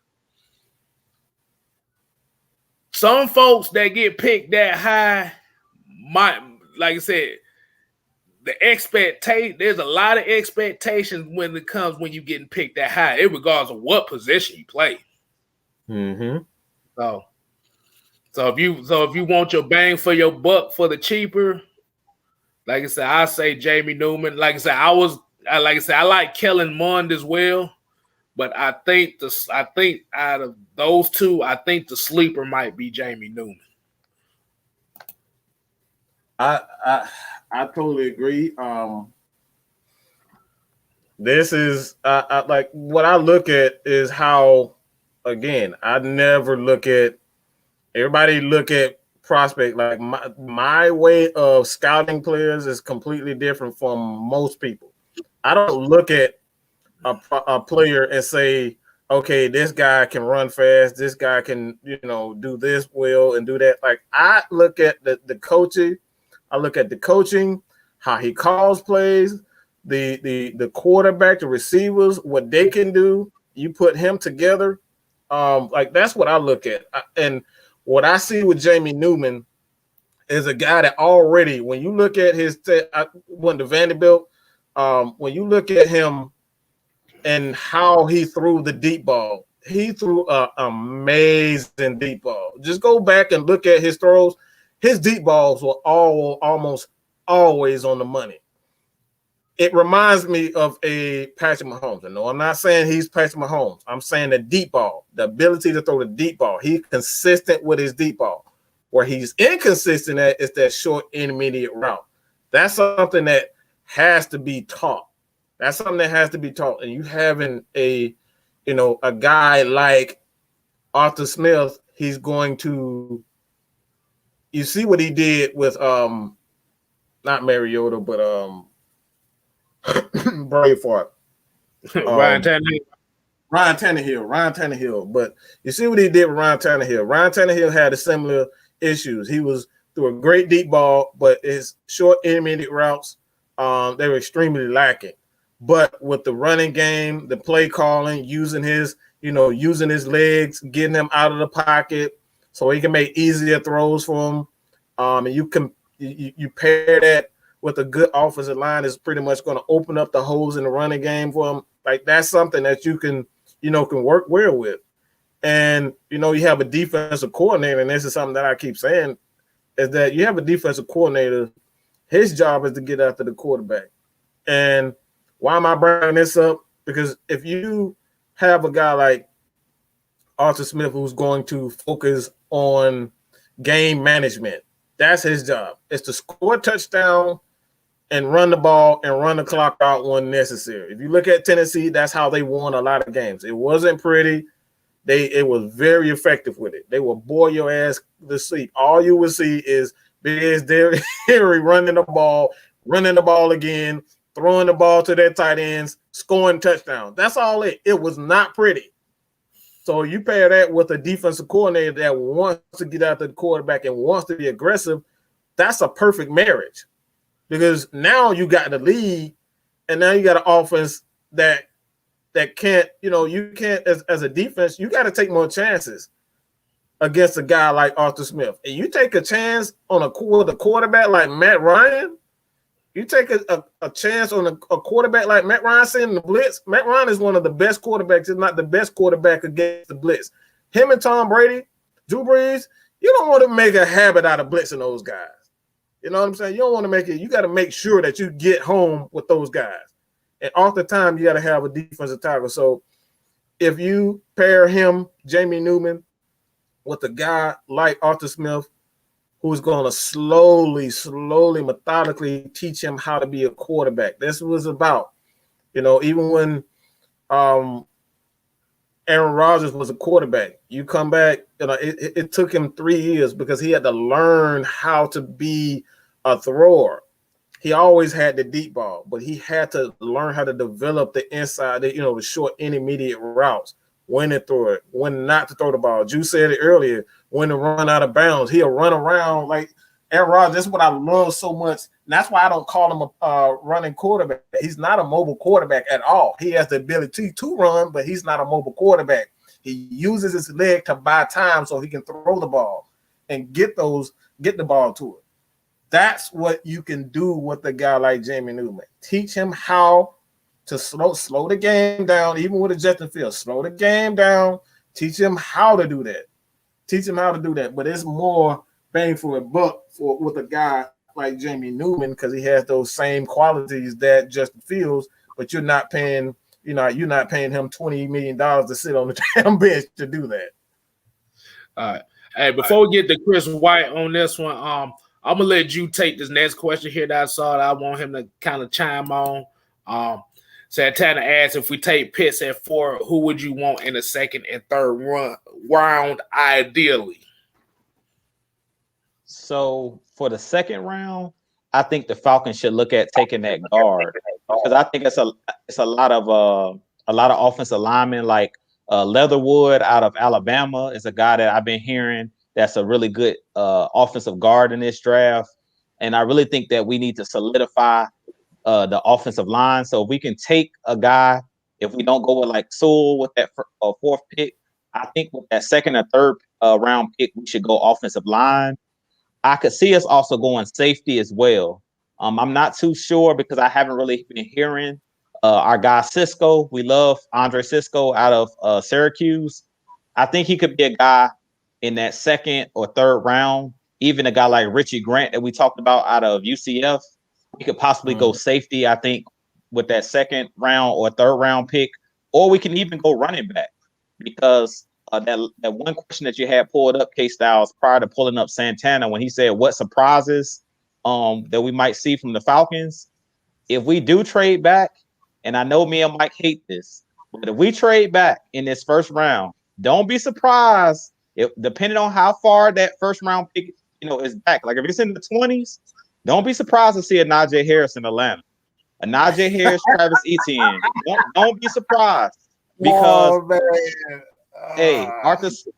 some folks that get picked that high might, like I said, there's a lot of expectations when you're getting picked that high, in regards of what position you play. So if you want your bang for your buck for the cheaper, like I said, I say Jamie Newman. Like I said, I like Kellen Mond as well, but I think out of those two, I think the sleeper might be Jamie Newman. I totally agree. This is I like what I look at is how, again, I never look at, everybody look at prospect. Like my way of scouting players is completely different from most people. I don't look at a player and say, okay, this guy can run fast, this guy can, do this well and do that. Like I look at the coaching. I look at the coaching, how he calls plays, the quarterback, the receivers, what they can do. You put him together. Like that's what I look at. And what I see with Jamie Newman is a guy that already, when you look at his, I went to Vanderbilt, when you look at him and how he threw the deep ball, he threw an amazing deep ball. Just go back and look at his throws. His deep balls were almost always on the money. It reminds me of a Patrick Mahomes. And no, I'm not saying he's Patrick Mahomes. I'm saying the deep ball, the ability to throw the deep ball. He's consistent with his deep ball. Where he's inconsistent at is that short intermediate route. That's something that has to be taught. That's something that has to be taught. And you having a guy like Arthur Smith, he's going to. You see what he did with not Mariota, but Braveheart. Ryan Tannehill. But you see what he did with Ryan Tannehill. Ryan Tannehill had a similar issues. He was through a great deep ball, but his short intermediate routes, they were extremely lacking. But with the running game, the play calling, using his legs, getting him out of the pocket, so he can make easier throws for him. And you pair that with a good offensive line is pretty much going to open up the holes in the running game for him. Like that's something that you can work well with. And you have a defensive coordinator, and this is something that I keep saying, is that you have a defensive coordinator. His job is to get after the quarterback. And why am I bringing this up? Because if you have a guy like Arthur Smith who's going to focus on game management, that's his job. It's to score a touchdown and run the ball and run the clock out when necessary. If you look at Tennessee, that's how they won a lot of games. It wasn't pretty. It was very effective with it. They will bore your ass to sleep. All you will see is Derrick Henry running the ball again, throwing the ball to their tight ends, scoring touchdowns. That's all it. It was not pretty. So you pair that with a defensive coordinator that wants to get after the quarterback and wants to be aggressive, that's a perfect marriage. Because now you got the lead, and now you got an offense that can't, you can't, as a defense, you got to take more chances against a guy like Arthur Smith. And you take a chance on a quarterback like Matt Ryan, you take a chance on a quarterback like Matt Ryan sending the blitz. Matt Ryan is one of the best quarterbacks, if not the best quarterback against the blitz. Him and Tom Brady, Drew Brees, you don't want to make a habit out of blitzing those guys. You know what I'm saying? You don't want to make it. You got to make sure that you get home with those guys. And off the time, you got to have a defensive tackle. So if you pair him, Jamie Newman, with a guy like Arthur Smith, who's going to slowly, methodically teach him how to be a quarterback. This was about, even when Aaron Rodgers was a quarterback, you come back, it took him 3 years because he had to learn how to be a thrower. He always had the deep ball, but he had to learn how to develop the inside, the short intermediate routes, when to throw it, when not to throw the ball. Juice said it earlier, when to run out of bounds. He'll run around like Aaron Rodgers. That's what I love so much. And that's why I don't call him a running quarterback. He's not a mobile quarterback at all. He has the ability to run, but he's not a mobile quarterback. He uses his leg to buy time so he can throw the ball and get the ball to it. That's what you can do with a guy like Jamie Newman. Teach him how to slow the game down, even with a Justin Fields. Slow the game down. Teach him how to do that. But it's more bang for a buck with a guy like Jamie Newman because he has those same qualities that Justin Fields, but you're not paying him $20 million to sit on the damn bench to do that. All right. Hey, before we get to Chris White on this one, I'm gonna let you take this next question here that I saw that I want him to kind of chime on. Santana asked, if we take Pitts at 4, who would you want in the second and third round ideally? So for the second round, I think the Falcons should look at taking that guard because I think it's a lot of offensive linemen like Leatherwood out of Alabama is a guy that I've been hearing that's a really good offensive guard in this draft, and I really think that we need to solidify the offensive line. So if we can take a guy, if we don't go with like Sewell with that fourth pick, I think with that second or third round pick, we should go offensive line. I could see us also going safety as well. I'm not too sure because I haven't really been hearing our guy Cisco. We love Andre Cisco out of Syracuse. I think he could be a guy in that second or third round. Even a guy like Richie Grant that we talked about out of UCF, we could possibly go safety, I think, with that second round or third round pick, or we can even go running back because that one question that you had pulled up, Kstlyz, prior to pulling up Santana, when he said what surprises that we might see from the Falcons. If we do trade back, and I know me and Mike hate this, but if we trade back in this first round, don't be surprised if, depending on how far that first round pick, is back. Like if it's in the 20s, don't be surprised to see a Najee Harris in Atlanta. A Najee Harris, Travis Etienne. Don't be surprised because hey,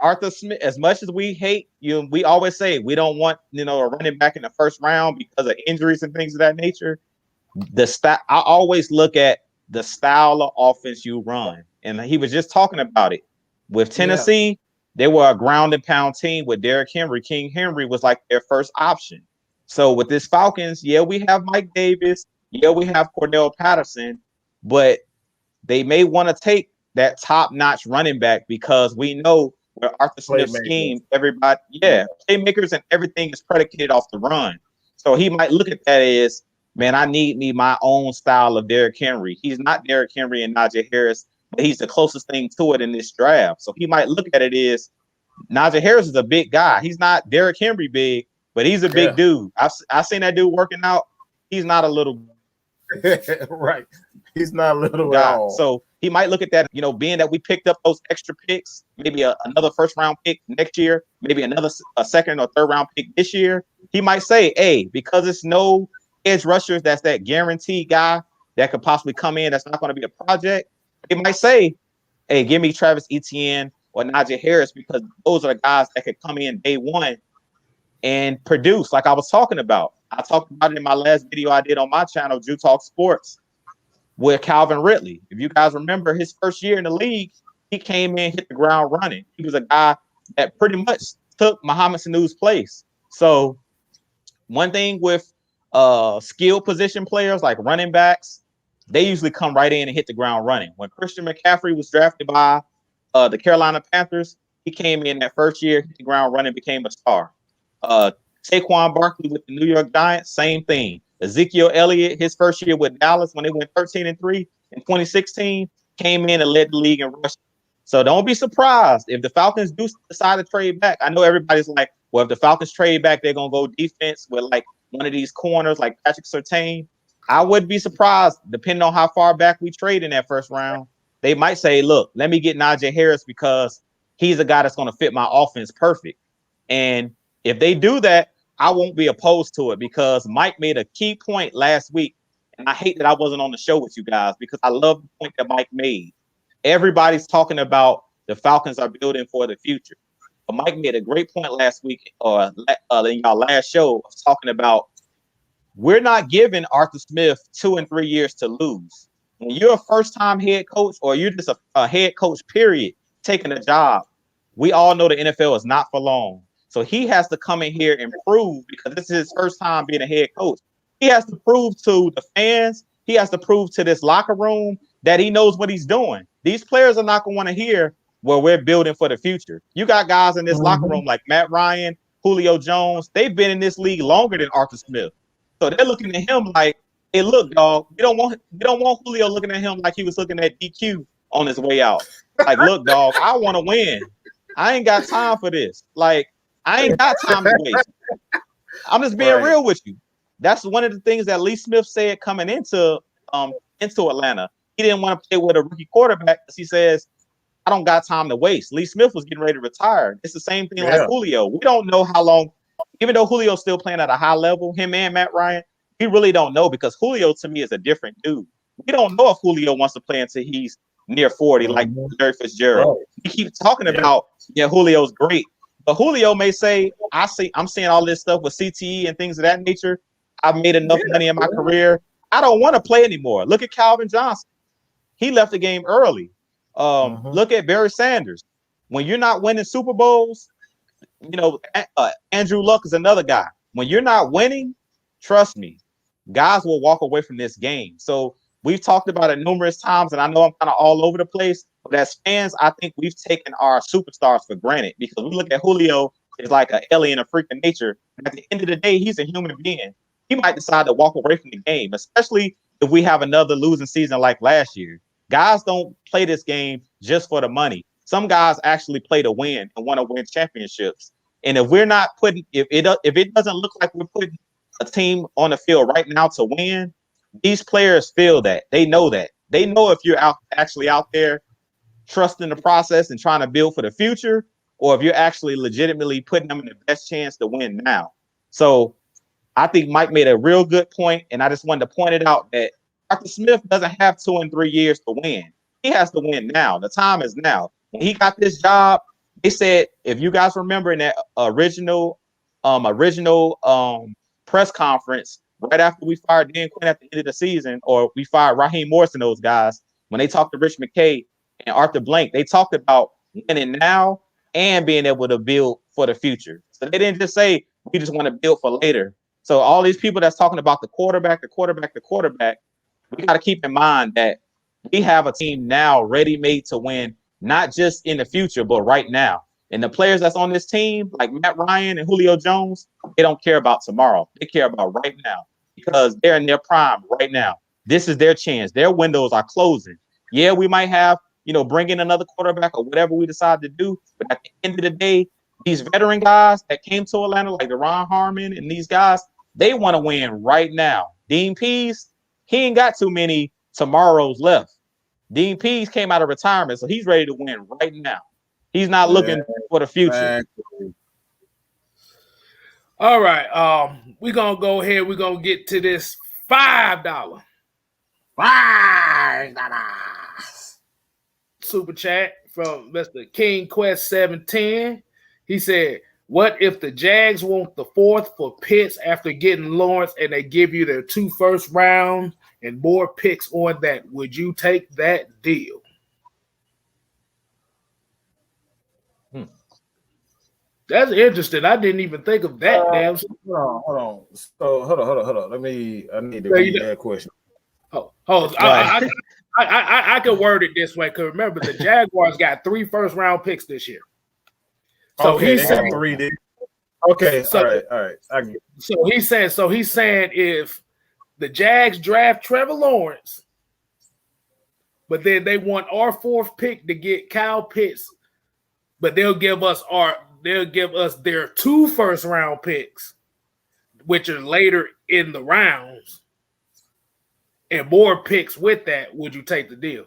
Arthur Smith, as much as we hate you, we always say we don't want a running back in the first round because of injuries and things of that nature. I always look at the style of offense you run, and he was just talking about it with Tennessee. Yeah. They were a ground and pound team with Derrick Henry. King Henry was like their first option. So with this Falcons, we have Mike Davis, we have Cordell Patterson, but they may want to take that top-notch running back because we know where Arthur Smith's scheme, everybody, playmakers and everything is predicated off the run. So he might look at that as, man, I need me my own style of Derrick Henry. He's not Derrick Henry and Najee Harris, but he's the closest thing to it in this draft. So he might look at it as Najee Harris is a big guy. He's not Derrick Henry big, but he's a big dude. I've seen that dude working out. He's not a little right. He's not a little guy. at all. So he might look at that, being that we picked up those extra picks, maybe another first round pick next year, maybe a second or third round pick this year. He might say, hey, because it's no edge rushers, that's that guaranteed guy that could possibly come in. That's not going to be a project. He might say, hey, give me Travis Etienne or Najee Harris because those are the guys that could come in day one and produce like I was talking about. I talked about it in my last video I did on my channel, Drew Talk Sports, with Calvin Ridley. If you guys remember his first year in the league, he came in, hit the ground running. He was a guy that pretty much took Mohamed Sanu's place. So one thing with skill position players like running backs, they usually come right in and hit the ground running. When Christian McCaffrey was drafted by the Carolina Panthers, he came in that first year, hit the ground running, became a star. Saquon Barkley with the New York Giants, same thing. Ezekiel Elliott, his first year with Dallas when they went 13-3 in 2016, came in and led the league in rushing. So don't be surprised if the Falcons do decide to trade back. I know everybody's like, well, if the Falcons trade back, they're going to go defense with like one of these corners like Patrick Surtain. I wouldn't be surprised, depending on how far back we trade in that first round. They might say, look, let me get Najee Harris because he's a guy that's going to fit my offense perfect. And if they do that, I won't be opposed to it because Mike made a key point last week. And I hate that I wasn't on the show with you guys because I love the point that Mike made. Everybody's talking about the Falcons are building for the future. But Mike made a great point last week in y'all last show of talking about we're not giving Arthur Smith 2 and 3 years to lose. When you're a first-time head coach or you're just a head coach, period, taking a job, we all know the NFL is not for long. So he has to come in here and prove, because this is his first time being a head coach. He has to prove to the fans, he has to prove to this locker room that he knows what he's doing. These players are not going to want to hear, well, we're building for the future. You got guys in this locker room like Matt Ryan, Julio Jones. They've been in this league longer than Arthur Smith. So they're looking at him like, hey, look, dog, we don't want Julio looking at him like he was looking at DQ on his way out. Like, look, dog, I want to win. I ain't got time for this. Like, I ain't got time to waste. I'm just being real with you. That's one of the things that Lee Smith said coming into Atlanta. He didn't want to play with a rookie quarterback because he says, I don't got time to waste. Lee Smith was getting ready to retire. It's the same thing like Julio. We don't know how long, even though Julio's still playing at a high level, him and Matt Ryan, we really don't know because Julio to me is a different dude. We don't know if Julio wants to play until he's near 40, like Larry Fitzgerald. He keeps talking about, Julio's great. But Julio may say, I'm seeing all this stuff with CTE and things of that nature. I've made enough money in my career. I don't want to play anymore. Look at Calvin Johnson. He left the game early. Look at Barry Sanders. When you're not winning Super Bowls, Andrew Luck is another guy. When you're not winning, trust me, guys will walk away from this game. So we've talked about it numerous times, and I know I'm kind of all over the place. But as fans, I think we've taken our superstars for granted because we look at Julio as like an alien, a freak of nature. And at the end of the day, he's a human being. He might decide to walk away from the game, especially if we have another losing season like last year. Guys don't play this game just for the money. Some guys actually play to win and want to win championships. And if we're not putting, if it doesn't look like we're putting a team on the field right now to win, these players feel that. They know that. They know if you're actually out there trusting the process and trying to build for the future, or if you're actually legitimately putting them in the best chance to win now. So I think Mike made a real good point, and I just wanted to point it out that Arthur Smith doesn't have 2 and 3 years to win. He has to win now. The time is now. When he got this job, they said, if you guys remember in that original press conference, right after we fired Dan Quinn at the end of the season, or we fired Raheem Morris and those guys, when they talked to Rich McKay and Arthur Blank, they talked about winning now and being able to build for the future. So they didn't just say, we just want to build for later. So all these people that's talking about the quarterback, we got to keep in mind that we have a team now ready-made to win, not just in the future, but right now. And the players that's on this team, like Matt Ryan and Julio Jones, they don't care about tomorrow. They care about right now because they're in their prime right now. This is their chance. Their windows are closing. Yeah, we might have, bring in another quarterback or whatever we decide to do. But at the end of the day, these veteran guys that came to Atlanta, like Ron Harmon and these guys, they want to win right now. Dean Pease, he ain't got too many tomorrows left. Dean Pease came out of retirement, so he's ready to win right now. He's not looking for the future. All right. We're going to go ahead. We're going to get to this $5. Super chat from Mr. King Quest 710. He said, what if the Jags want the 4th for Pitts after getting Lawrence and they give you their 2 first rounds and more picks on that? Would you take that deal? That's interesting. I didn't even think of that. Hold on. So hold on. I need to read that question. I can word it this way because remember the Jaguars got 3 first-round picks this year. So he's saying 3. Okay, all right. I get it. So he's saying if the Jags draft Trevor Lawrence, but then they want our 4th pick to get Kyle Pitts, but they'll give us their 2 first-round picks, which are later in the rounds, and more picks with that. Would you take the deal?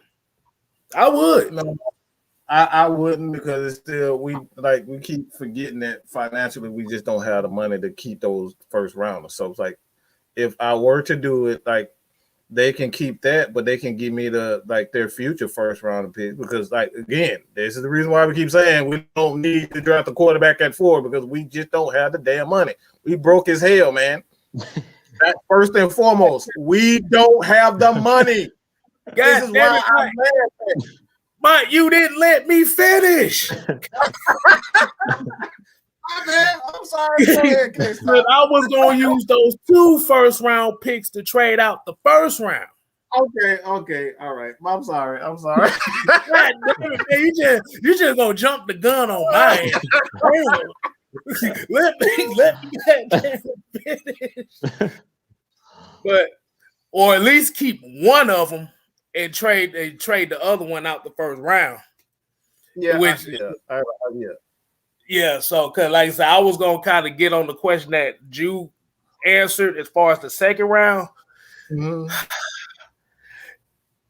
I would. No, I wouldn't, because it's still we keep forgetting that financially we just don't have the money to keep those first rounders. So it's like if I were to do it, like they can keep that, but they can give me their future first round pick, because like again, this is the reason why we keep saying we don't need to draft a quarterback at 4, because we just don't have the damn money. We broke as hell, man. That first and foremost, we don't have the money. This is why I'm mad. But you didn't let me finish. Man, I'm sorry. Go ahead, I was going to use those 2 first-round picks to trade out the first round. Okay, all right. I'm sorry. God damn it, man, you just gonna jump the gun on my end. let me finish. But or at least keep one of them and trade the other one out the first round. Yeah, yeah. So, cause like I said, I was gonna kind of get on the question that Ju answered as far as the second round. Mm-hmm.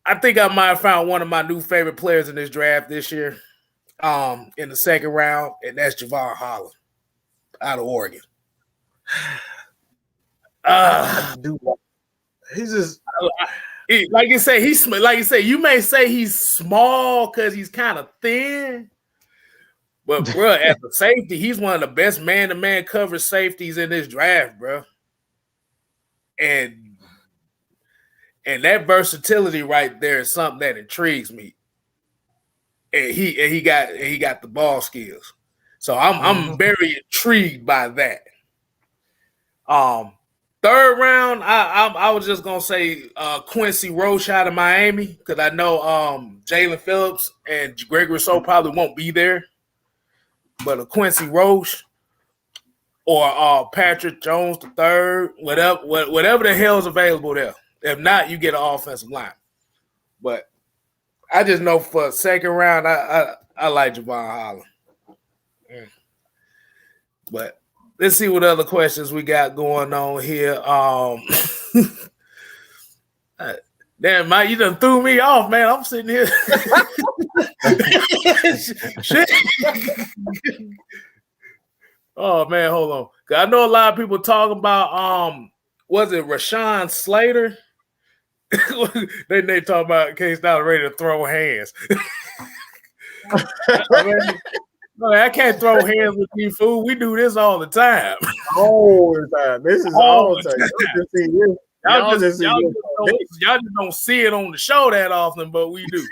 I think I might have found one of my new favorite players in this draft this year, in the second round, and that's Javon Holland out of Oregon. He's just. Like you say, you may say he's small because he's kind of thin, but bro, as a safety, he's one of the best man-to-man coverage safeties in this draft, bro. And that versatility right there is something that intrigues me. And he got the ball skills, so I'm very intrigued by that. Third round, I was just gonna say Quincy Roche out of Miami, because I know Jalen Phillips and Greg Rousseau probably won't be there, but a Quincy Roche or Patrick Jones III, whatever the hell is available there. If not, you get an offensive line. But I just know for second round, I like Javon Holland. But let's see what other questions we got going on here. Damn, Mike, you done threw me off, man. I'm sitting here. Shit. Oh man, hold on. I know a lot of people talking about was it Rashawn Slater? they talk about Kstlyz ready to throw hands. I can't throw hands with you, fool. We do this all the time. All the time. This is all the time. Y'all just don't see it on the show that often, but we do.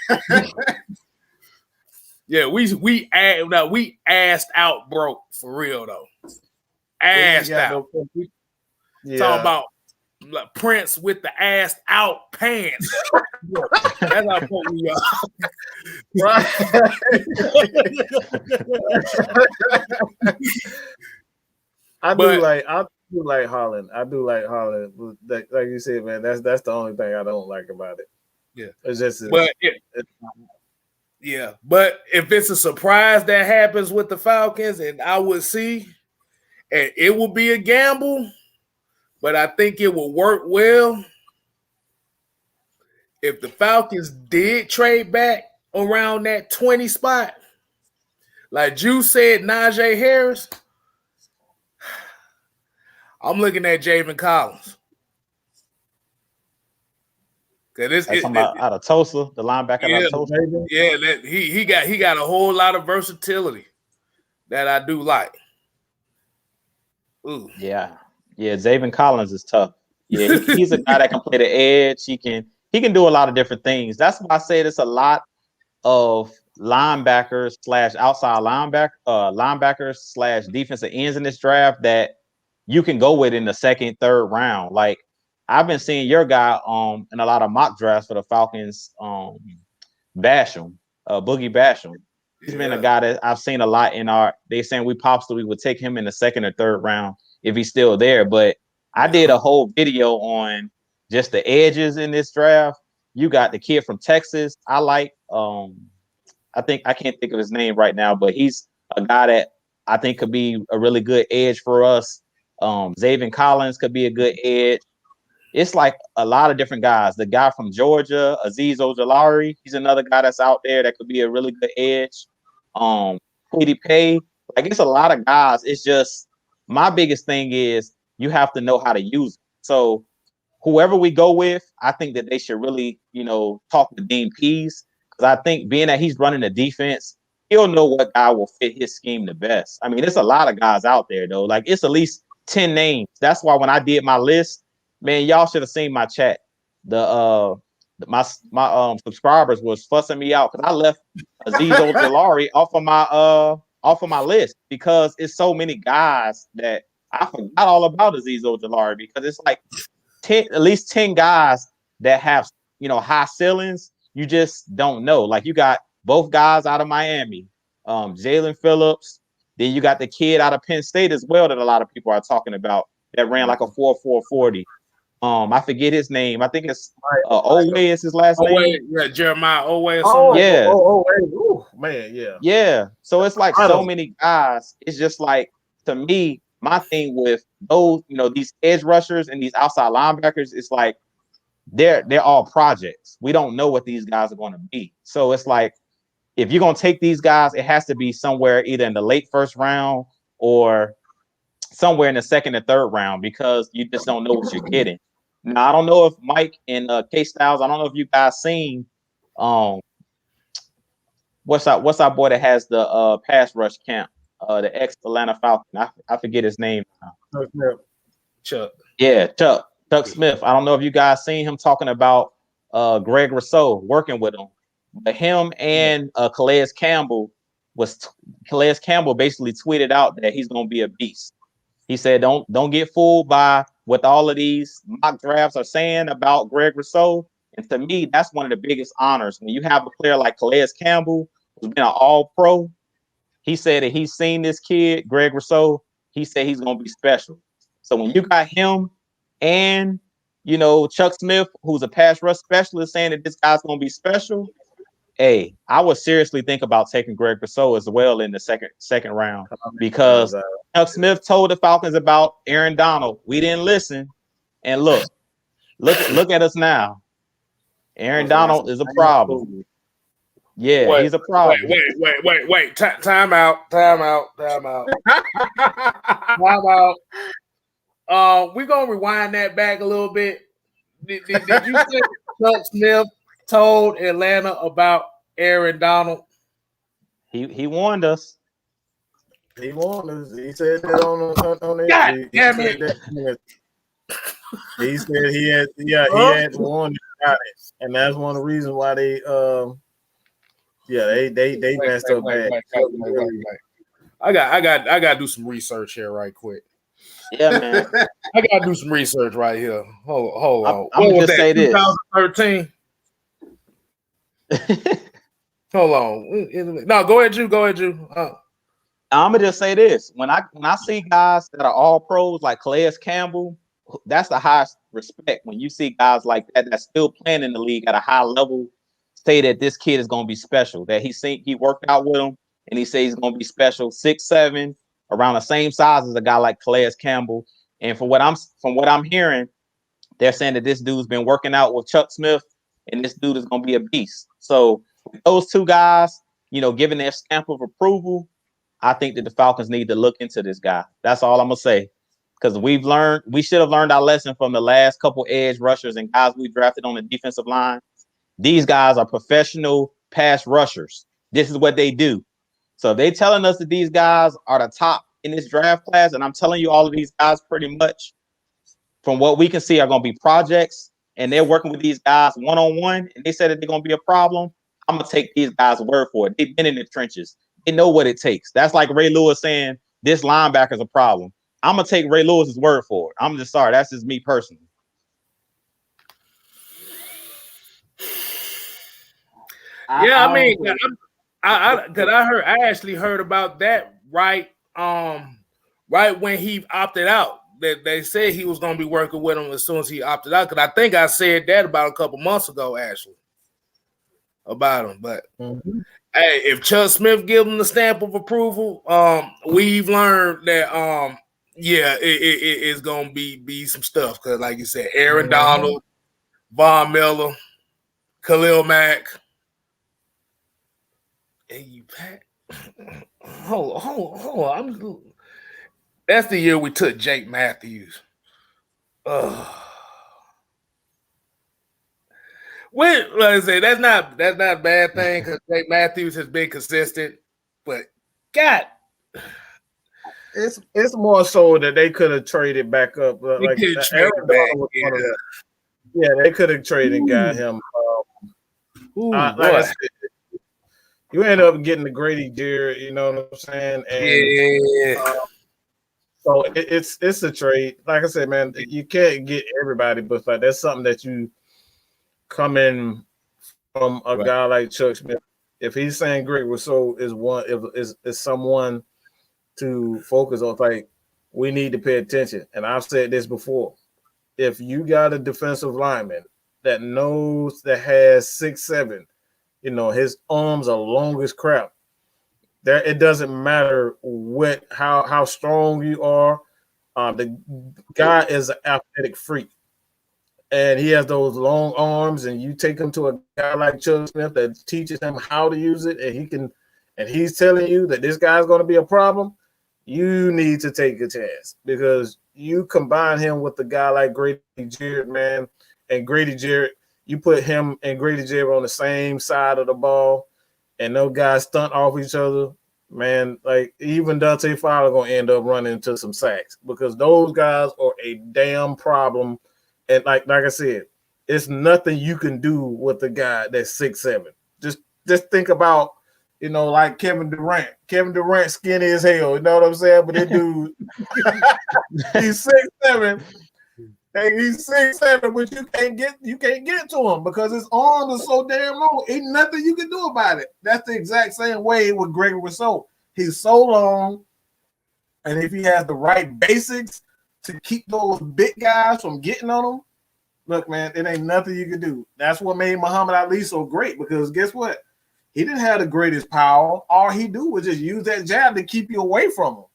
Yeah, we assed out broke for real though. Assed out. Talking about like Prince with the assed out pants. That's how broke we are. Right. I do like Holland. I do like Holland. Like you said, man, that's the only thing I don't like about it. Yeah. It's just yeah, but if it's a surprise that happens with the Falcons, and I would see, and it will be a gamble, but I think it will work well. If the Falcons did trade back around that 20 spot, like Ju said, Najee Harris, I'm looking at Javen Collins. Out of Tulsa, the linebacker out of Tulsa. Yeah, he got a whole lot of versatility that I do like. Ooh. Yeah, Zaven Collins is tough. Yeah, he's a guy that can play the edge. He can do a lot of different things. That's why I said it's a lot of linebackers / outside linebackers / defensive ends in this draft that you can go with in the second, third round. Like I've been seeing your guy in a lot of mock drafts for the Falcons, Basham, Boogie Basham. He's been a guy that I've seen a lot in they saying we would take him in the second or third round if he's still there. But I did a whole video on just the edges in this draft. You got the kid from Texas. I like, I can't think of his name right now, but he's a guy that I think could be a really good edge for us. Zaven Collins could be a good edge. it's like a lot of different guys. The guy from Georgia, Azeez Ojulari, he's another guy that's out there that could be a really good edge. Kwity Paye, like it's a lot of guys. It's just my biggest thing is you have to know how to use it. So whoever we go with, I think that they should really, talk to Dean Pease, because I think being that he's running the defense, he'll know what guy will fit his scheme the best. I mean, there's a lot of guys out there though. Like it's at least 10 names. That's why when I did my list, man, y'all should have seen my chat. My subscribers was fussing me out because I left Azeez Ojulari off of my list because it's so many guys that I forgot all about Azeez Ojulari, because it's like at least 10 guys that have high ceilings. You just don't know. Like you got both guys out of Miami, Jalen Phillips. Then you got the kid out of Penn State as well that a lot of people are talking about that ran like a 4.40. I forget his name. I think it's Owe is his last name. Yeah, Jeremiah Owe. Yeah. Ooh, man, yeah. Yeah. So it's like so many guys. It's just like, to me, my thing with those, these edge rushers and these outside linebackers, it's like they're all projects. We don't know what these guys are going to be. So it's like, if you're going to take these guys, it has to be somewhere either in the late first round or somewhere in the second or third round, because you just don't know what you're getting. Now, I don't know if Mike and Kstlyz, I don't know if you guys seen what's our boy that has the pass rush camp, the ex-Atlanta Falcon. I forget his name now. Chuck. Yeah, Chuck Smith. I don't know if you guys seen him talking about Greg Rousseau working with him. But him and Kstlyz Campbell basically tweeted out that he's going to be a beast. He said, don't get fooled by what all of these mock drafts are saying about Greg Rousseau. And to me, that's one of the biggest honors. When you have a player like Kstlyz Campbell, who's been an all-pro, he said that he's seen this kid, Greg Rousseau, he said he's going to be special. So when you got him and, Chuck Smith, who's a pass rush specialist, saying that this guy's going to be special, hey, I would seriously think about taking Greg Rousseau as well in the second round, because Chuck Smith told the Falcons about Aaron Donald. We didn't listen, and look at us now. Aaron Donald is a problem. Yeah, he's a problem. Wait. Time out. We're gonna rewind that back a little bit. Did you say Chuck Smith told Atlanta about Aaron Donald? He warned us. He warned us. He said that on God damn it. He said he had warned about it, and that's one of the reasons why they messed up bad. I got to do some research here right quick. Yeah, man. I got to do some research right here. Hold on. I'm gonna just say this. 2013. Hold on. No, go ahead, Drew. I'm gonna just say this: when I see guys that are all pros like Kstlyz Campbell, that's the highest respect. When you see guys like that that's still playing in the league at a high level, say that this kid is gonna be special. That he worked out with him, and he says he's gonna be special. 6'7", around the same size as a guy like Kstlyz Campbell. And from what I'm hearing, they're saying that this dude's been working out with Chuck Smith, and this dude is gonna be a beast. So with those two guys, giving their stamp of approval, I think that the Falcons need to look into this guy. That's all I'm gonna say. Because we should have learned our lesson from the last couple edge rushers and guys we drafted on the defensive line. These guys are professional pass rushers. This is what they do. So they telling us that these guys are the top in this draft class, and I'm telling you, all of these guys pretty much, from what we can see, are going to be projects, and they're working with these guys one-on-one, and they said that they're going to be a problem. I'm going to take these guys' word for it. They've been in the trenches. They know what it takes. That's like Ray Lewis saying this linebacker's a problem. I'm going to take Ray Lewis's word for it. I'm just sorry. That's just me personally. Yeah, I mean, I actually heard about that right when he opted out. That they said he was going to be working with him as soon as he opted out. Because I think I said that about a couple months ago, actually, about him. But hey, if Chuck Smith gives him the stamp of approval, we've learned that yeah, it's gonna be some stuff because, like you said, Aaron Donald, Von Miller, Khalil Mack, and you Pat. Hold on. That's the year we took Jake Matthews. Like I say, that's not a bad thing because Jake Matthews has been consistent, but God, it's more so that they could have traded back up. Like Aaron Donald was one of them. Yeah, they could have traded and got him. Like I said, you end up getting the Grady Jarrett, you know what I'm saying? And so it's a trade. Like I said, man, you can't get everybody, but like that's something that you come in from a guy like Chuck Smith. If he's saying Greg Rousseau is someone to focus on, like we need to pay attention. And I've said this before. If you got a defensive lineman that knows that has 6'7", you know, his arms are long as crap. There, it doesn't matter how strong you are. The guy is an athletic freak, and he has those long arms. And you take him to a guy like Chuck Smith that teaches him how to use it, and he's telling you that this guy's going to be a problem. You need to take a chance because you combine him with a guy like Grady Jarrett, man, and Grady Jarrett. You put him and Grady Jarrett on the same side of the ball, and those guys stunt off each other, man. Like even Dante Fowler gonna end up running into some sacks because those guys are a damn problem. And like I said, it's nothing you can do with a guy that's 6'7". Just think about, you know, like Kevin Durant. Kevin Durant skinny as hell, you know what I'm saying? But that dude, he's 6'7". Hey, he's 6'7", but you can't get to him because his arms are so damn long. Ain't nothing you can do about it. That's the exact same way with Gregory Rousseau. He's so long, and if he has the right basics to keep those big guys from getting on him, look, man, it ain't nothing you can do. That's what made Muhammad Ali so great because guess what? He didn't have the greatest power. All he do was just use that jab to keep you away from him,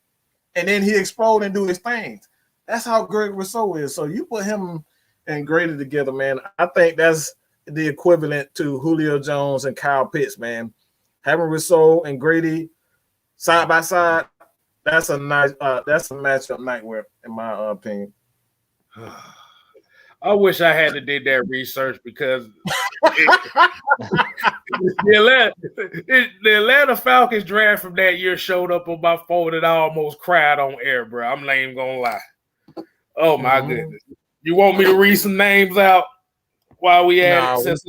and then he explode and do his things. That's how Greg Rousseau is. So you put him and Grady together, man. I think that's the equivalent to Julio Jones and Kyle Pitts, man. Having Rousseau and Grady side by side, that's a nice that's a matchup nightmare, in my opinion. I wish I had did that research because the Atlanta Falcons draft from that year showed up on my phone and I almost cried on air, bro. I'm not even gonna lie. Oh my goodness! You want me to read some names out while we at it?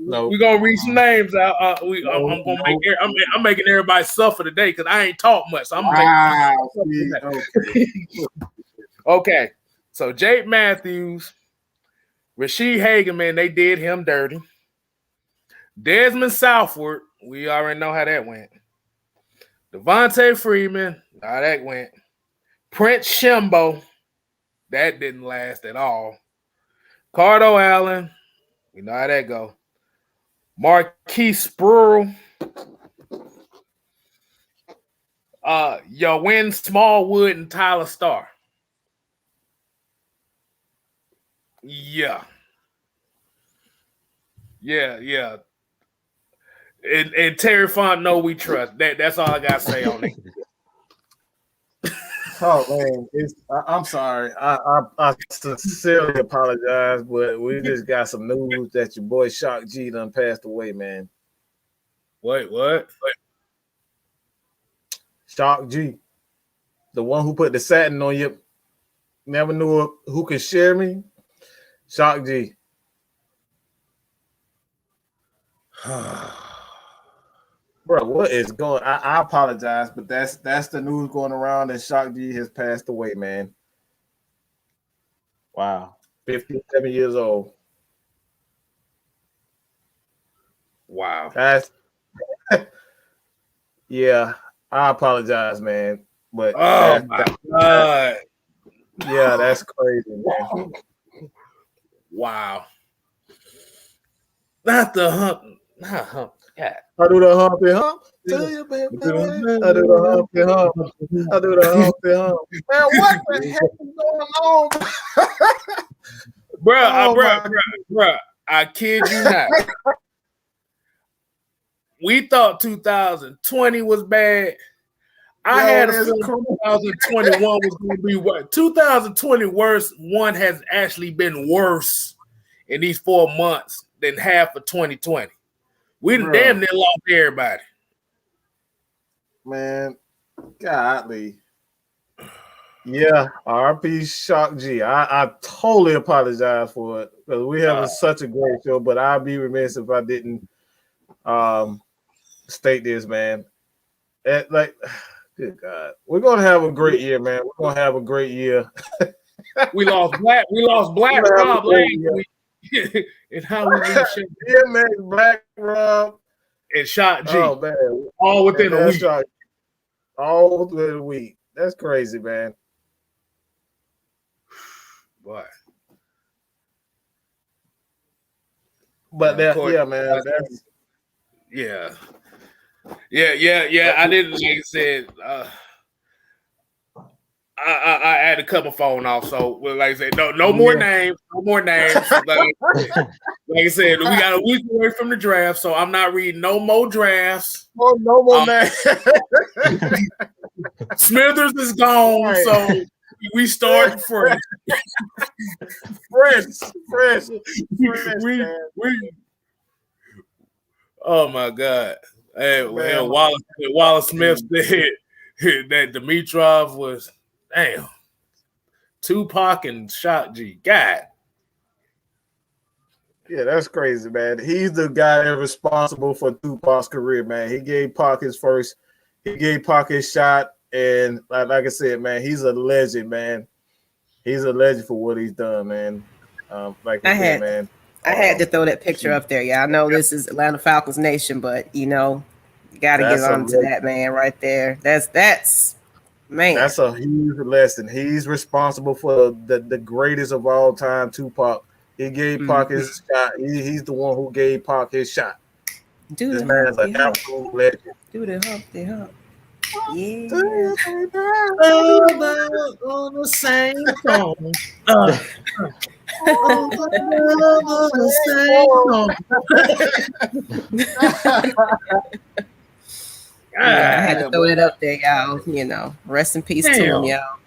No, we're gonna read some names out. I'm making everybody suffer today because I ain't talk much. So Okay, so Jake Matthews, Rasheed Hagan, man, they did him dirty. Desmond Southward, we already know how that went. Devontae Freeman, how that went. Prince Shimbo, that didn't last at all. Cardo Allen, we know how that go. Marquise Spruill, Win Smallwood, and Tyler Starr. Yeah. And Terry Font, no, we trust. That's all I got to say on it. Oh man, I'm sorry. I sincerely apologize, but we just got some news that your boy Shock G done passed away, man. Wait, what? Shock G, the one who put the satin on you, never knew who could share me. Shock G. Bro, what is going? I apologize, but that's the news going around that Shock G has passed away, man. Wow, 57 years old. Wow, that's yeah. I apologize, man, but my God, yeah, that's crazy, man. Wow, not the hump, not hump. Yeah. I do the humpy hump. to you, baby. I do the Humpty Hump. I do the Humpty Hump. Man, what the heck is going on? Bruh, I kid you not. We thought 2020 was bad. I had a feeling 2021 was going to be worse. 2020 one has actually been worse in these 4 months than half of 2020. We damn near lost everybody. Man, godly. Yeah, RP Shock G. I totally apologize for it because we have such a great show, but I'd be remiss if I didn't state this, man. Good God, we're gonna have a great year, man. We're gonna have a great year. We lost Black Rob last week. And how we leave shit. Yeah, man, Black Rob and Shot G. Oh man, all within a week. All within a week. That's crazy, man. Boy. But yeah, man. Yeah. I didn't, like I said, I had to cut my phone off. So, like I said, no more names. Like I said, we got a week away from the draft, so I'm not reading no more drafts. No more names. Smithers is gone, so we start fresh. fresh. Oh my God! Hey, Wallace Smith said that Dimitrov was damn Tupac and Shock G. God. Yeah, that's crazy, man. He's the guy that's responsible for Tupac's career, man. He gave Pac his first. He gave Pac his shot. And like I said, man, he's a legend, man. He's a legend for what he's done, man. I had to throw that picture up there. Yeah, I know this is Atlanta Falcons Nation, but you know, you got to get on to that man right there. That's man. That's a huge lesson. He's responsible for the greatest of all time, Tupac. He gave Pac his shot. He's the one who gave Pac his shot. This man's an absolute legend. Do the Humpty Hump. Yeah. On the same song. I had to throw it up there, y'all. You know, rest in peace to him, y'all.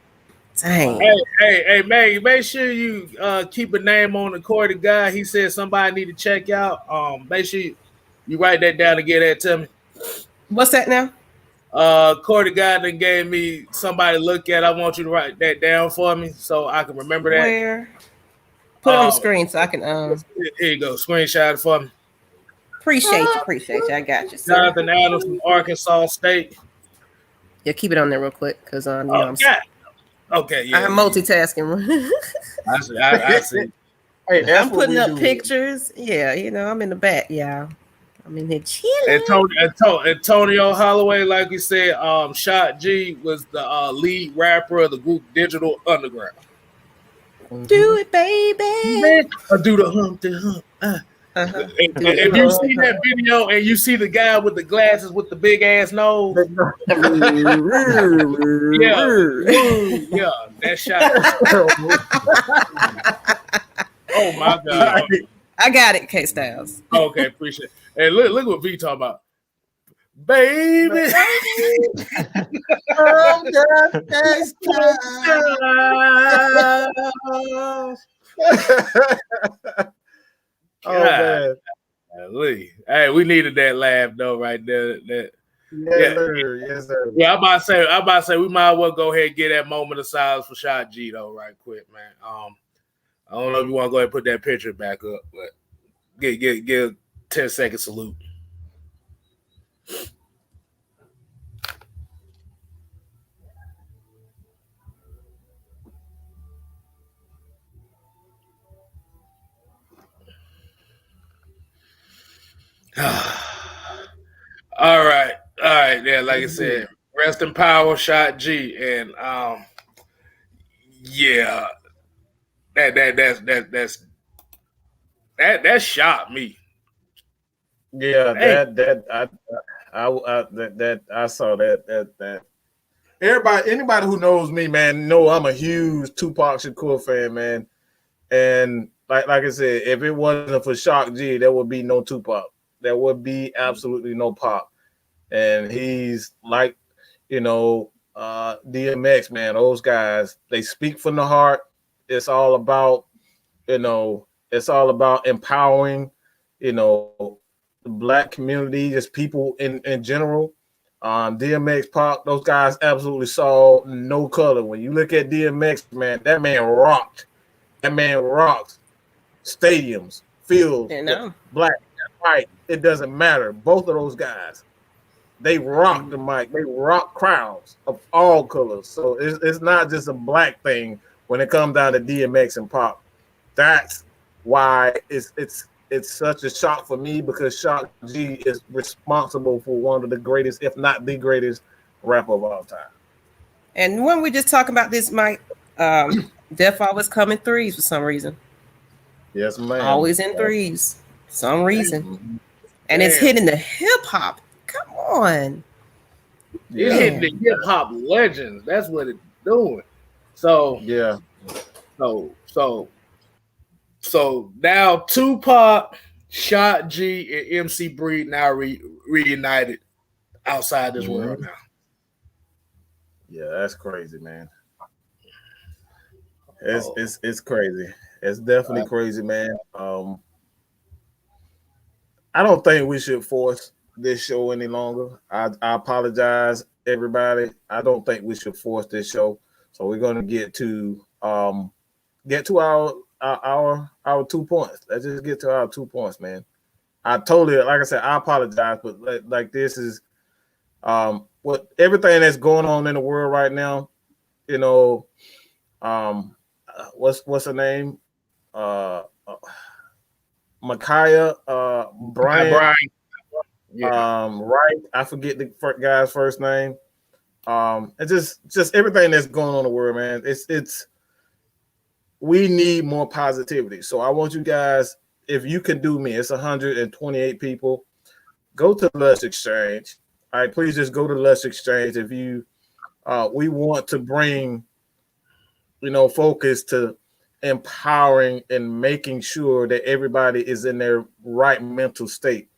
Dang. Hey, Maggie, make sure you keep a name on the recorded guy. He said somebody need to check out. Make sure you write that down and get that to me. What's that now? Cordy Godden gave me somebody to look at. I want you to write that down for me so I can remember that. Where? Put it on the screen so I can. Here you go. Screenshot it for me. Appreciate you. I got you. Sir. Jonathan Adams from Arkansas State. Yeah, keep it on there real quick because I'm. Okay, yeah. I'm multitasking. I see. Hey, I'm putting up pictures. Yeah, you know, I'm in the back, y'all. I'm in here chilling. Antonio Holloway, like you said, Shot G was the lead rapper of the group Digital Underground. Do it, baby. I do the Humpty Hump. If you see that video and you see the guy with the glasses with the big ass nose, yeah, that shot. Oh my God. I got it, Kstlyz. Okay, appreciate it. Hey, look what V talking about. Baby. Oh man. Hey, we needed that laugh though, right there. Yes, sir. Yeah, I'm about to say we might as well go ahead and get that moment of silence for Shot G though, right quick, man. I don't know if you want to go ahead and put that picture back up, but give 10-second salute. All right. Yeah, like I said, rest in power, Shot G, and yeah, that shot me. Yeah, I saw that. Anybody who knows me, man, know I'm a huge Tupac Shakur fan, man. And like I said, if it wasn't for Shock G, there would be no Tupac. There would be absolutely no Pop. And he's like, DMX, man. Those guys, they speak from the heart. It's all about, it's all about empowering, the Black community, just people in general. DMX, Pop, those guys absolutely saw no color. When you look at DMX, man, that man rocked. That man rocks stadiums, fields, black, white. It doesn't matter. Both of those guys, they rock the mic. They rock crowds of all colors. So it's not just a black thing when it comes down to DMX and Pop. That's why it's such a shock for me, because Shock G is responsible for one of the greatest, if not the greatest, rapper of all time. And when we just talking about this, Mike, Def always come in threes for some reason. Yes, ma'am. Always in threes for some reason. And it's hitting the hip hop. Come on. It's hitting the hip hop legends. That's what it's doing. So yeah. So now Tupac, Shock G, and MC Breed now reunited outside this world now. Yeah, that's crazy, man. It's crazy. It's definitely crazy, man. I don't think we should force this show any longer. I apologize, everybody. I don't think we should force this show. So we're gonna get to our 2 points. Let's just get to our 2 points, man. I totally, like I said, I apologize, but like this is what everything that's going on in the world right now. What's her name? Micaiah Brian. Right. I forget the guy's first name. It's just everything that's going on in the world, man. It's we need more positivity. So I want you guys, if you can do me, it's 128 people. Go to Lust Exchange. All right, please just go to Lust Exchange. If you we want to bring focus to empowering and making sure that everybody is in their right mental state,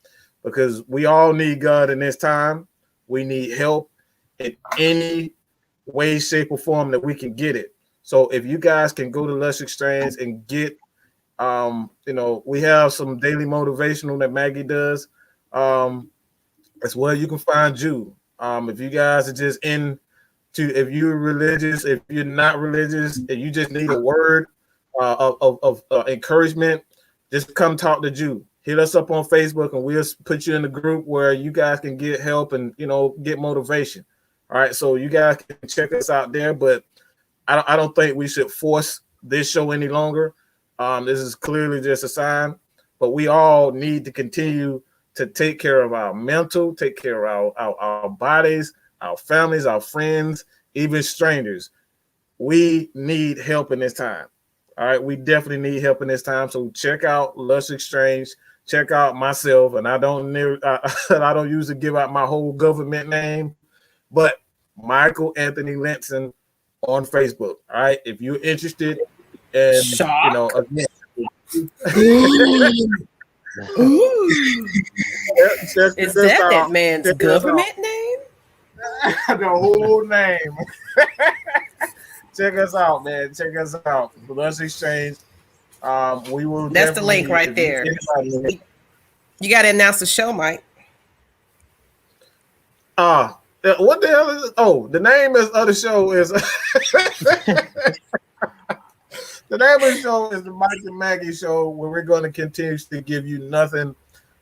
because we all need God in this time. We need help in any way, shape, or form that we can get it. So if you guys can go to Lust Exchange and get, we have some daily motivational that Maggie does. As well, you can find Jew. If you guys are just if you're religious, if you're not religious, and you just need a word of encouragement, just come talk to Jew. Hit us up on Facebook, and we'll put you in the group where you guys can get help and get motivation. All right, so you guys can check us out there, but I don't think we should force this show any longer. This is clearly just a sign, but we all need to continue to take care of our mental, take care of our bodies, our families, our friends, even strangers. We need help in this time. All right, we definitely need help in this time. So check out Lust Exchange. Check out myself, and I don't usually give out my whole government name, but Michael Anthony Linson on Facebook. All right, if you're interested, and Is that man's government name? The whole name. Check us out, man. Check us out. Lust Exchange. We will. That's the link right there. You got to announce the show, Mike. What the hell is it? Oh, the name of the show is the name of the show is the Mike and Maggie Show, where we're going to continue to give you nothing.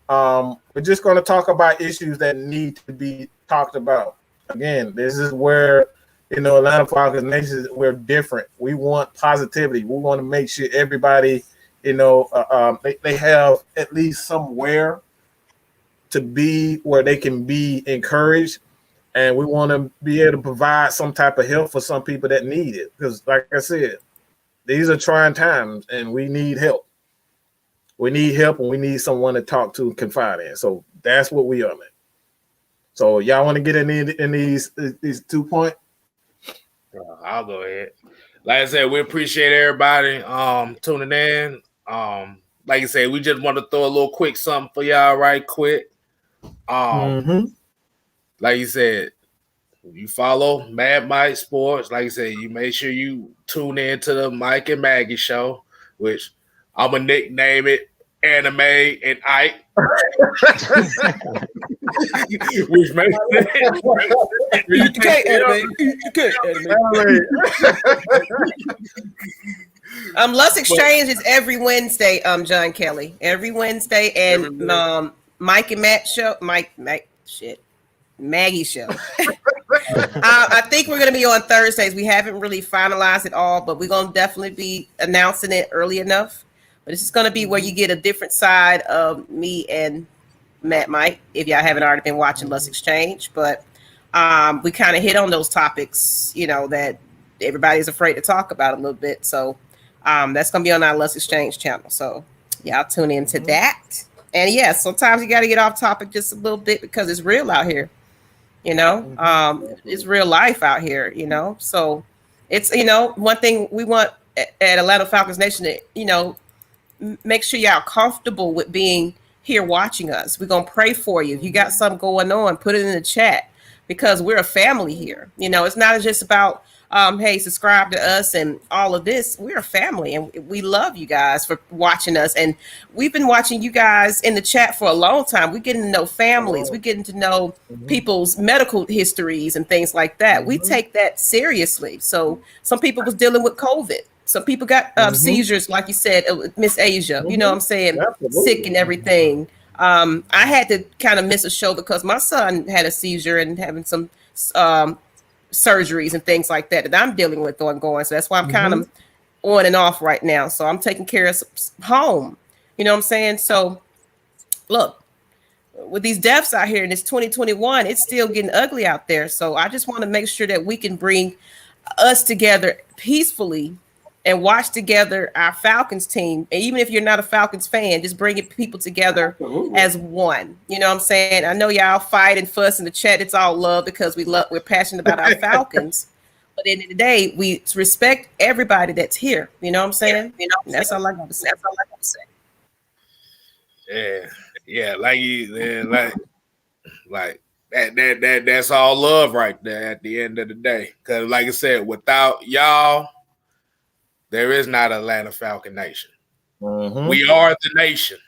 We're just going to talk about issues that need to be talked about. Again, this is where Atlanta Falcons Nation, we're different. We want positivity. We want to make sure everybody, they have at least somewhere to be where they can be encouraged. And we want to be able to provide some type of help for some people that need it. Because like I said, these are trying times and we need help. We need help, and we need someone to talk to and confide in. So that's what we are, man. So y'all want to get in these 2 points? I'll go ahead. Like I said, we appreciate everybody tuning in. Like I said, we just want to throw a little quick something for y'all right quick. Like you said, you follow Mad Mike Sports. Like I said, you make sure you tune in to the Mike and Maggie show, which I'm gonna nickname it Anime and Ike. Which makes sense. Lust Exchange is every Wednesday, John Kelly. Every Wednesday, and Mike and Matt show, Maggie show. I think we're gonna be on Thursdays. We haven't really finalized it all, but we're gonna definitely be announcing it early enough. But this is gonna be where you get a different side of me and Matt Mike, if y'all haven't already been watching Lust Exchange. But we kind of hit on those topics, that everybody's afraid to talk about a little bit. So that's gonna be on our Lust Exchange channel. So y'all tune into that. And yeah, sometimes you got to get off topic just a little bit because it's real out here. It's real life out here. So it's one thing we want at Atlanta Falcons Nation to make sure y'all comfortable with being here watching us. We're gonna pray for you. If you got something going on, put it in the chat because we're a family here. It's not just about hey, subscribe to us and all of this. We're a family and we love you guys for watching us. And we've been watching you guys in the chat for a long time. We're getting to know families. We're getting to know people's medical histories and things like that. We take that seriously. So some people was dealing with COVID. Some people got seizures, like you said, Miss Asia, you know what I'm saying? Absolutely. Sick and everything. I had to kind of miss a show because my son had a seizure and having some surgeries and things like that I'm dealing with ongoing. So that's why I'm kind of on and off right now. So I'm taking care of home. You know what I'm saying? So look, with these deaths out here in this 2021, it's still getting ugly out there. So I just want to make sure that we can bring us together peacefully and watch together our Falcons team. And even if you're not a Falcons fan, just bringing people together as one. You know what I'm saying? I know y'all fight and fuss in the chat. It's all love because we're passionate about our Falcons. But at the end of the day, we respect everybody that's here. You know what I'm saying? And that's all I got to say. Yeah, like that's all love right there at the end of the day. Because like I said, without y'all, there is not Atlanta Falcon Nation. We are the nation.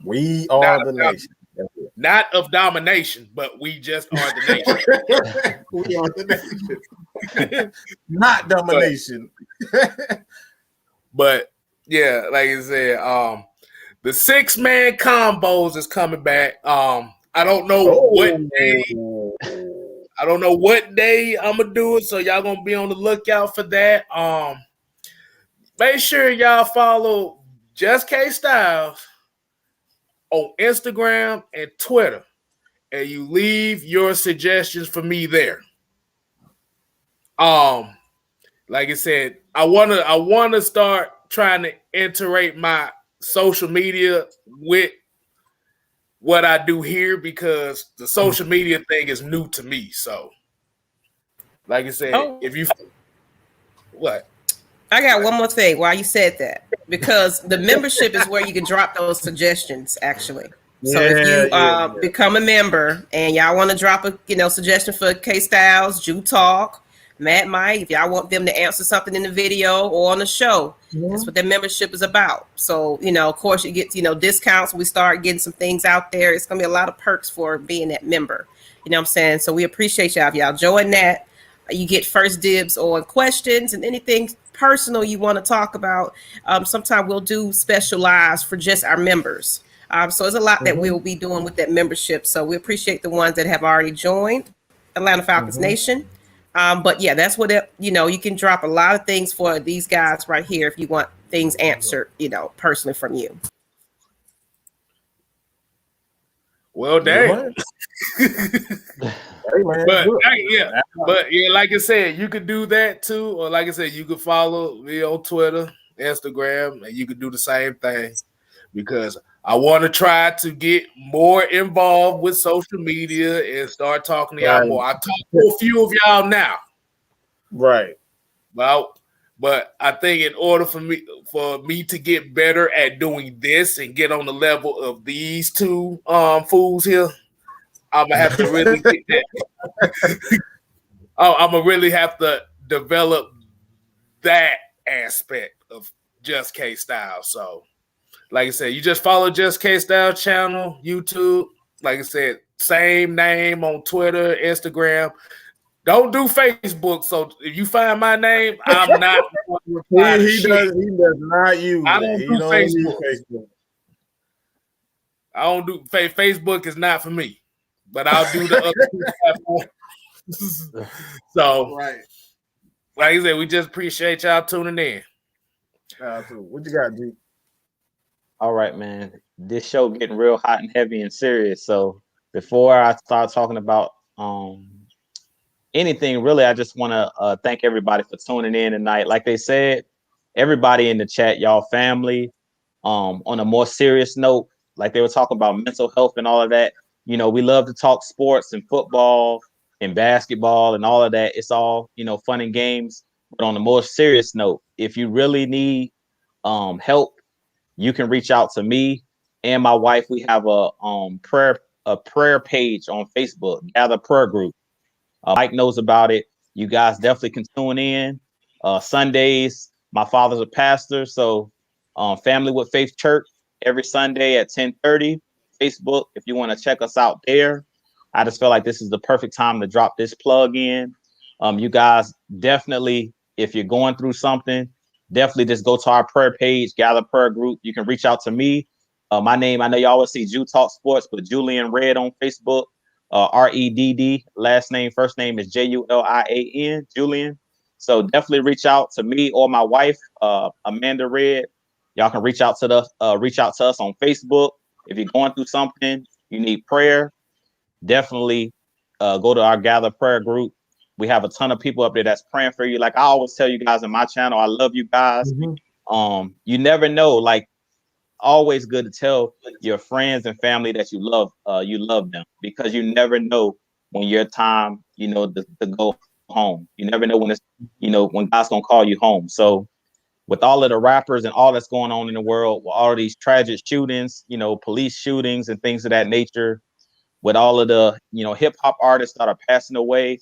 We are the nation. Not of domination, but we just are the nation. We are the nation. Not domination. But yeah, like I said, the 6-man combos is coming back. I don't know what day. I don't know what day I'm gonna do it, so y'all gonna be on the lookout for that. Make sure y'all follow Just KSTYLZ on Instagram and Twitter, and you leave your suggestions for me there. Like I said, I wanna start trying to integrate my social media with what I do here because the social media thing is new to me. So, like I said, if you what. I got one more thing while you said that, because the membership is where you can drop those suggestions, actually. So if you become a member and y'all want to drop a suggestion for Kstlyz, Jew Talk, Matt Mike, if y'all want them to answer something in the video or on the show, that's what their membership is about. So, of course you get, discounts when we start getting some things out there. It's going to be a lot of perks for being that member. You know what I'm saying? So we appreciate y'all. If y'all join that, you get first dibs on questions and anything personal you want to talk about. Sometimes we'll do special lives for just our members. So there's a lot that we'll be doing with that membership. So we appreciate the ones that have already joined Atlanta Falcons Nation. But yeah, that's what you can drop a lot of things for these guys right here if you want things answered, personally from you. Well, dang. But like I said, you could do that too, or like I said, you could follow me on Twitter, Instagram, and you could do the same thing because I want to try to get more involved with social media and start talking to y'all more. I talk to a few of y'all now. Right. Well, but I think in order for me to get better at doing this and get on the level of these two fools here, I'm gonna have to really get that. I'm gonna really have to develop that aspect of Just Kstlyz. So, like I said, you just follow Just Kstlyz channel, YouTube. Like I said, same name on Twitter, Instagram. Don't do Facebook. So if you find my name, I'm not. He does not use. I don't do Facebook. I don't do Facebook. Is not for me. But I'll do the other platforms. So, right. Like I said, we just appreciate y'all tuning in. What you got, G? All right, man. This show getting real hot and heavy and serious. So before I start talking about anything, really, I just want to thank everybody for tuning in tonight. Like they said, everybody in the chat, y'all family. On a more serious note, like they were talking about mental health and all of that. You know, we love to talk sports and football and basketball and all of that. It's all, fun and games. But on a more serious note, if you really need help, you can reach out to me and my wife. We have a prayer page on Facebook, Gather Prayer Group. Mike knows about it. You guys definitely can tune in. Sundays, my father's a pastor, so Family with Faith Church every Sunday at 10:30. Facebook, if you want to check us out there. I just feel like this is the perfect time to drop this plug in. You guys definitely, if you're going through something, definitely just go to our prayer page, Gather Prayer Group. You can reach out to me. My name, I know you always see Jew Talk Sports, but Julian Red on Facebook, REDD. Last name, first name is JULIAN, Julian. So definitely reach out to me or my wife, Amanda Red. Y'all can reach out to us on Facebook. If you're going through something, you need prayer, definitely go to our Gather Prayer Group. We have a ton of people up there that's praying for you. Like I always tell you guys in my channel, I love you guys. Mm-hmm. You never know. Like always good to tell your friends and family that you love them, because you never know when your time, to go home. You never know when it's, when God's gonna call you home. So with all of the rappers and all that's going on in the world, with all of these tragic shootings, police shootings and things of that nature, with all of the, hip hop artists that are passing away,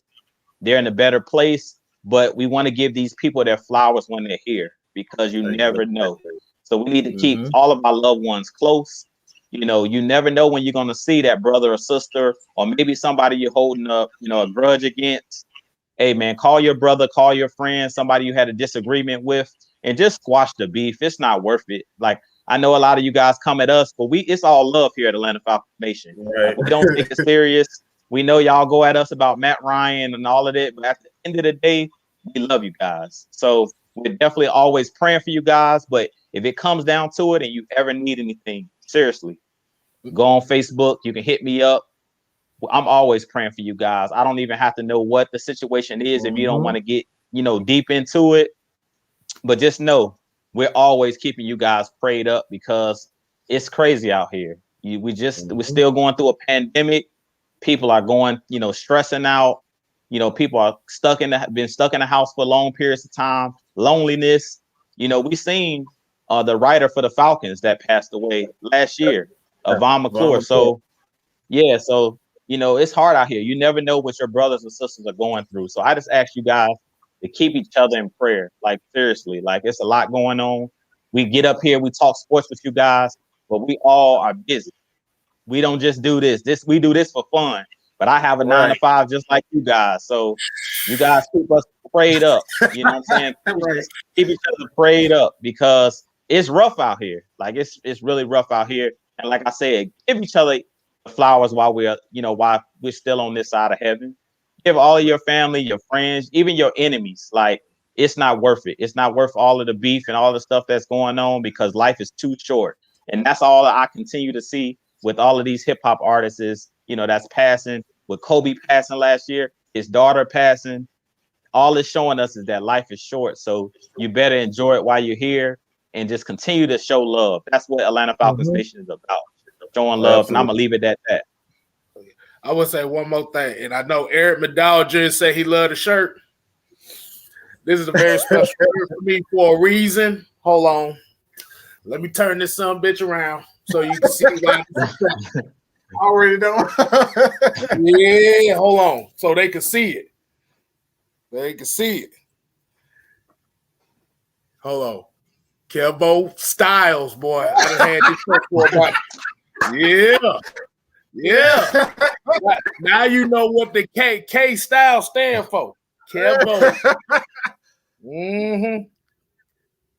they're in a better place. But we want to give these people their flowers when they're here, because you never know. So we need to keep all of our loved ones close. You never know when you're going to see that brother or sister, or maybe somebody you're holding up, a grudge against. Hey, man, call your brother, call your friend, somebody you had a disagreement with, and just squash the beef. It's not worth it. Like, I know a lot of you guys come at us, but it's all love here at Atlanta Falcons Nation. Right. We don't take it serious. We know y'all go at us about Matt Ryan and all of that, but at the end of the day, we love you guys. So we're definitely always praying for you guys. But if it comes down to it and you ever need anything, seriously, go on Facebook. You can hit me up. I'm always praying for you guys. I don't even have to know what the situation is if you don't want to get, deep into it. But just know we're always keeping you guys prayed up, because it's crazy out here. We're still going through a pandemic. People are going, stressing out. People are been stuck in the house for long periods of time. Loneliness. We seen the writer for the Falcons that passed away last year, Yvonne McClure. So yeah, so it's hard out here. You never know what your brothers and sisters are going through. So I just ask you guys to keep each other in prayer. Like seriously, like it's a lot going on. We get up here, we talk sports with you guys, but we all are busy. We don't just do this. We do this for fun. But I have a 9 to 5 just like you guys. So you guys keep us prayed up. You know what I'm saying? Keep each other prayed up, because it's rough out here. Like it's really rough out here. And like I said, give each other flowers while we're still on this side of heaven. Give all of your family, your friends, even your enemies. Like it's not worth it. It's not worth all of the beef and all the stuff that's going on, because life is too short. And that's all I continue to see with all of these hip hop artists is, that's passing. With Kobe passing last year, his daughter passing, all it's showing us is that life is short. So you better enjoy it while you're here. and just continue to show love. That's what Atlanta Falcons Nation is about. Showing love, and I'm gonna leave it at that. I would say one more thing, and I know Eric McDowell just said he loved the shirt. This is a very special shirt for me for a reason. Hold on. Let me turn this son bitch around so you can see why. I already know. Yeah, hold on. So they can see it. They can see it. Hold on. KSTYLZ, boy. I done had this shirt for about. Yeah. Now you know what the K style stand for. KSTYLZ.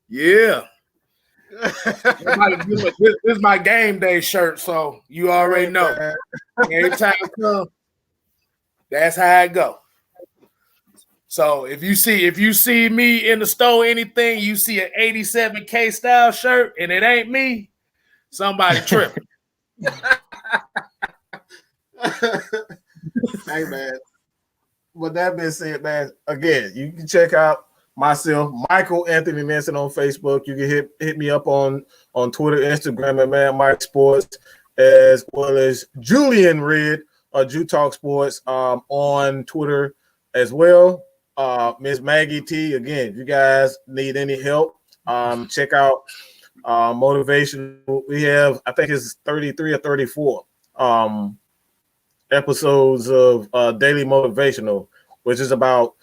Yeah. This is my game day shirt, so you already know. Every time it comes, that's how I go. So if you see me in the store, anything, you see an 87 Kstlyz shirt and it ain't me, somebody tripping. Hey man. With that being said, man, again, you can check out myself, Michael Anthony Nelson on Facebook. You can hit me up on Twitter, Instagram at Man Mike Sports, as well as Julian Red or Jew Talk Sports on Twitter as well. Miss Maggie T, again, if you guys need any help, check out Motivation. We have, I think it's 33 or 34 episodes of Daily Motivational, which is about,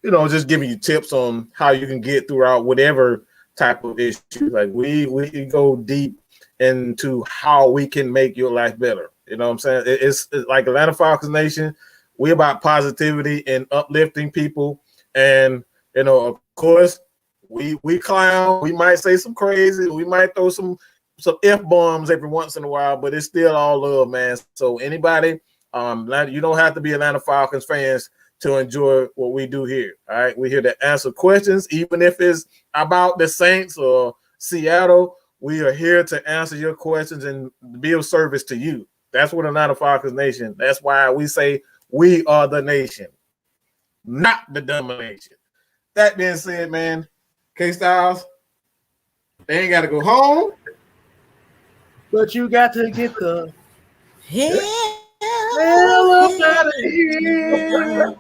just giving you tips on how you can get throughout whatever type of issue. Like we go deep into how we can make your life better. You know what I'm saying? It's like Atlanta Falcons Nation. We're about positivity and uplifting people. And, of course, we clown. We might say some crazy. We might throw some F-bombs every once in a while, but it's still all love, man. So anybody, you don't have to be Atlanta Falcons fans to enjoy what we do here. All right. We're here to answer questions, even if it's about the Saints or Seattle. We are here to answer your questions and be of service to you. That's what Atlanta Falcons Nation. That's why we say we are the nation, not the domination. That being said, man, Kstlyz, they ain't got to go home, but you got to get the hell up out of here.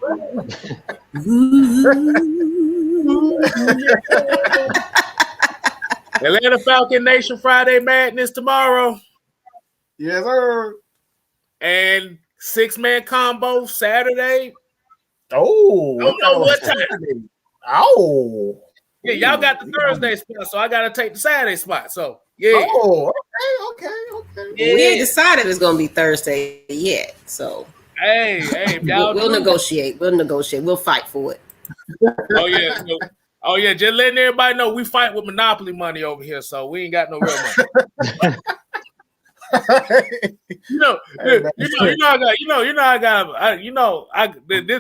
Atlanta Falcon Nation Friday Madness tomorrow. Yes, sir. And 6-man combo Saturday. Oh, don't know what time. Oh, yeah, y'all got the Thursday spot, so I gotta take the Saturday spot. So yeah. Oh, okay. Yeah. We ain't decided it's gonna be Thursday yet. So hey, we'll negotiate. We'll fight for it. Oh yeah. Just letting everybody know we fight with Monopoly money over here, so we ain't got no real money.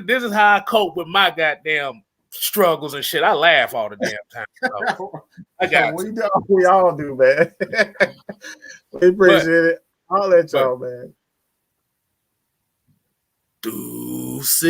This is how I cope with my goddamn struggles and shit. I laugh all the damn time. So I got we all do, man. We appreciate it. I'll let y'all, man. Deuces.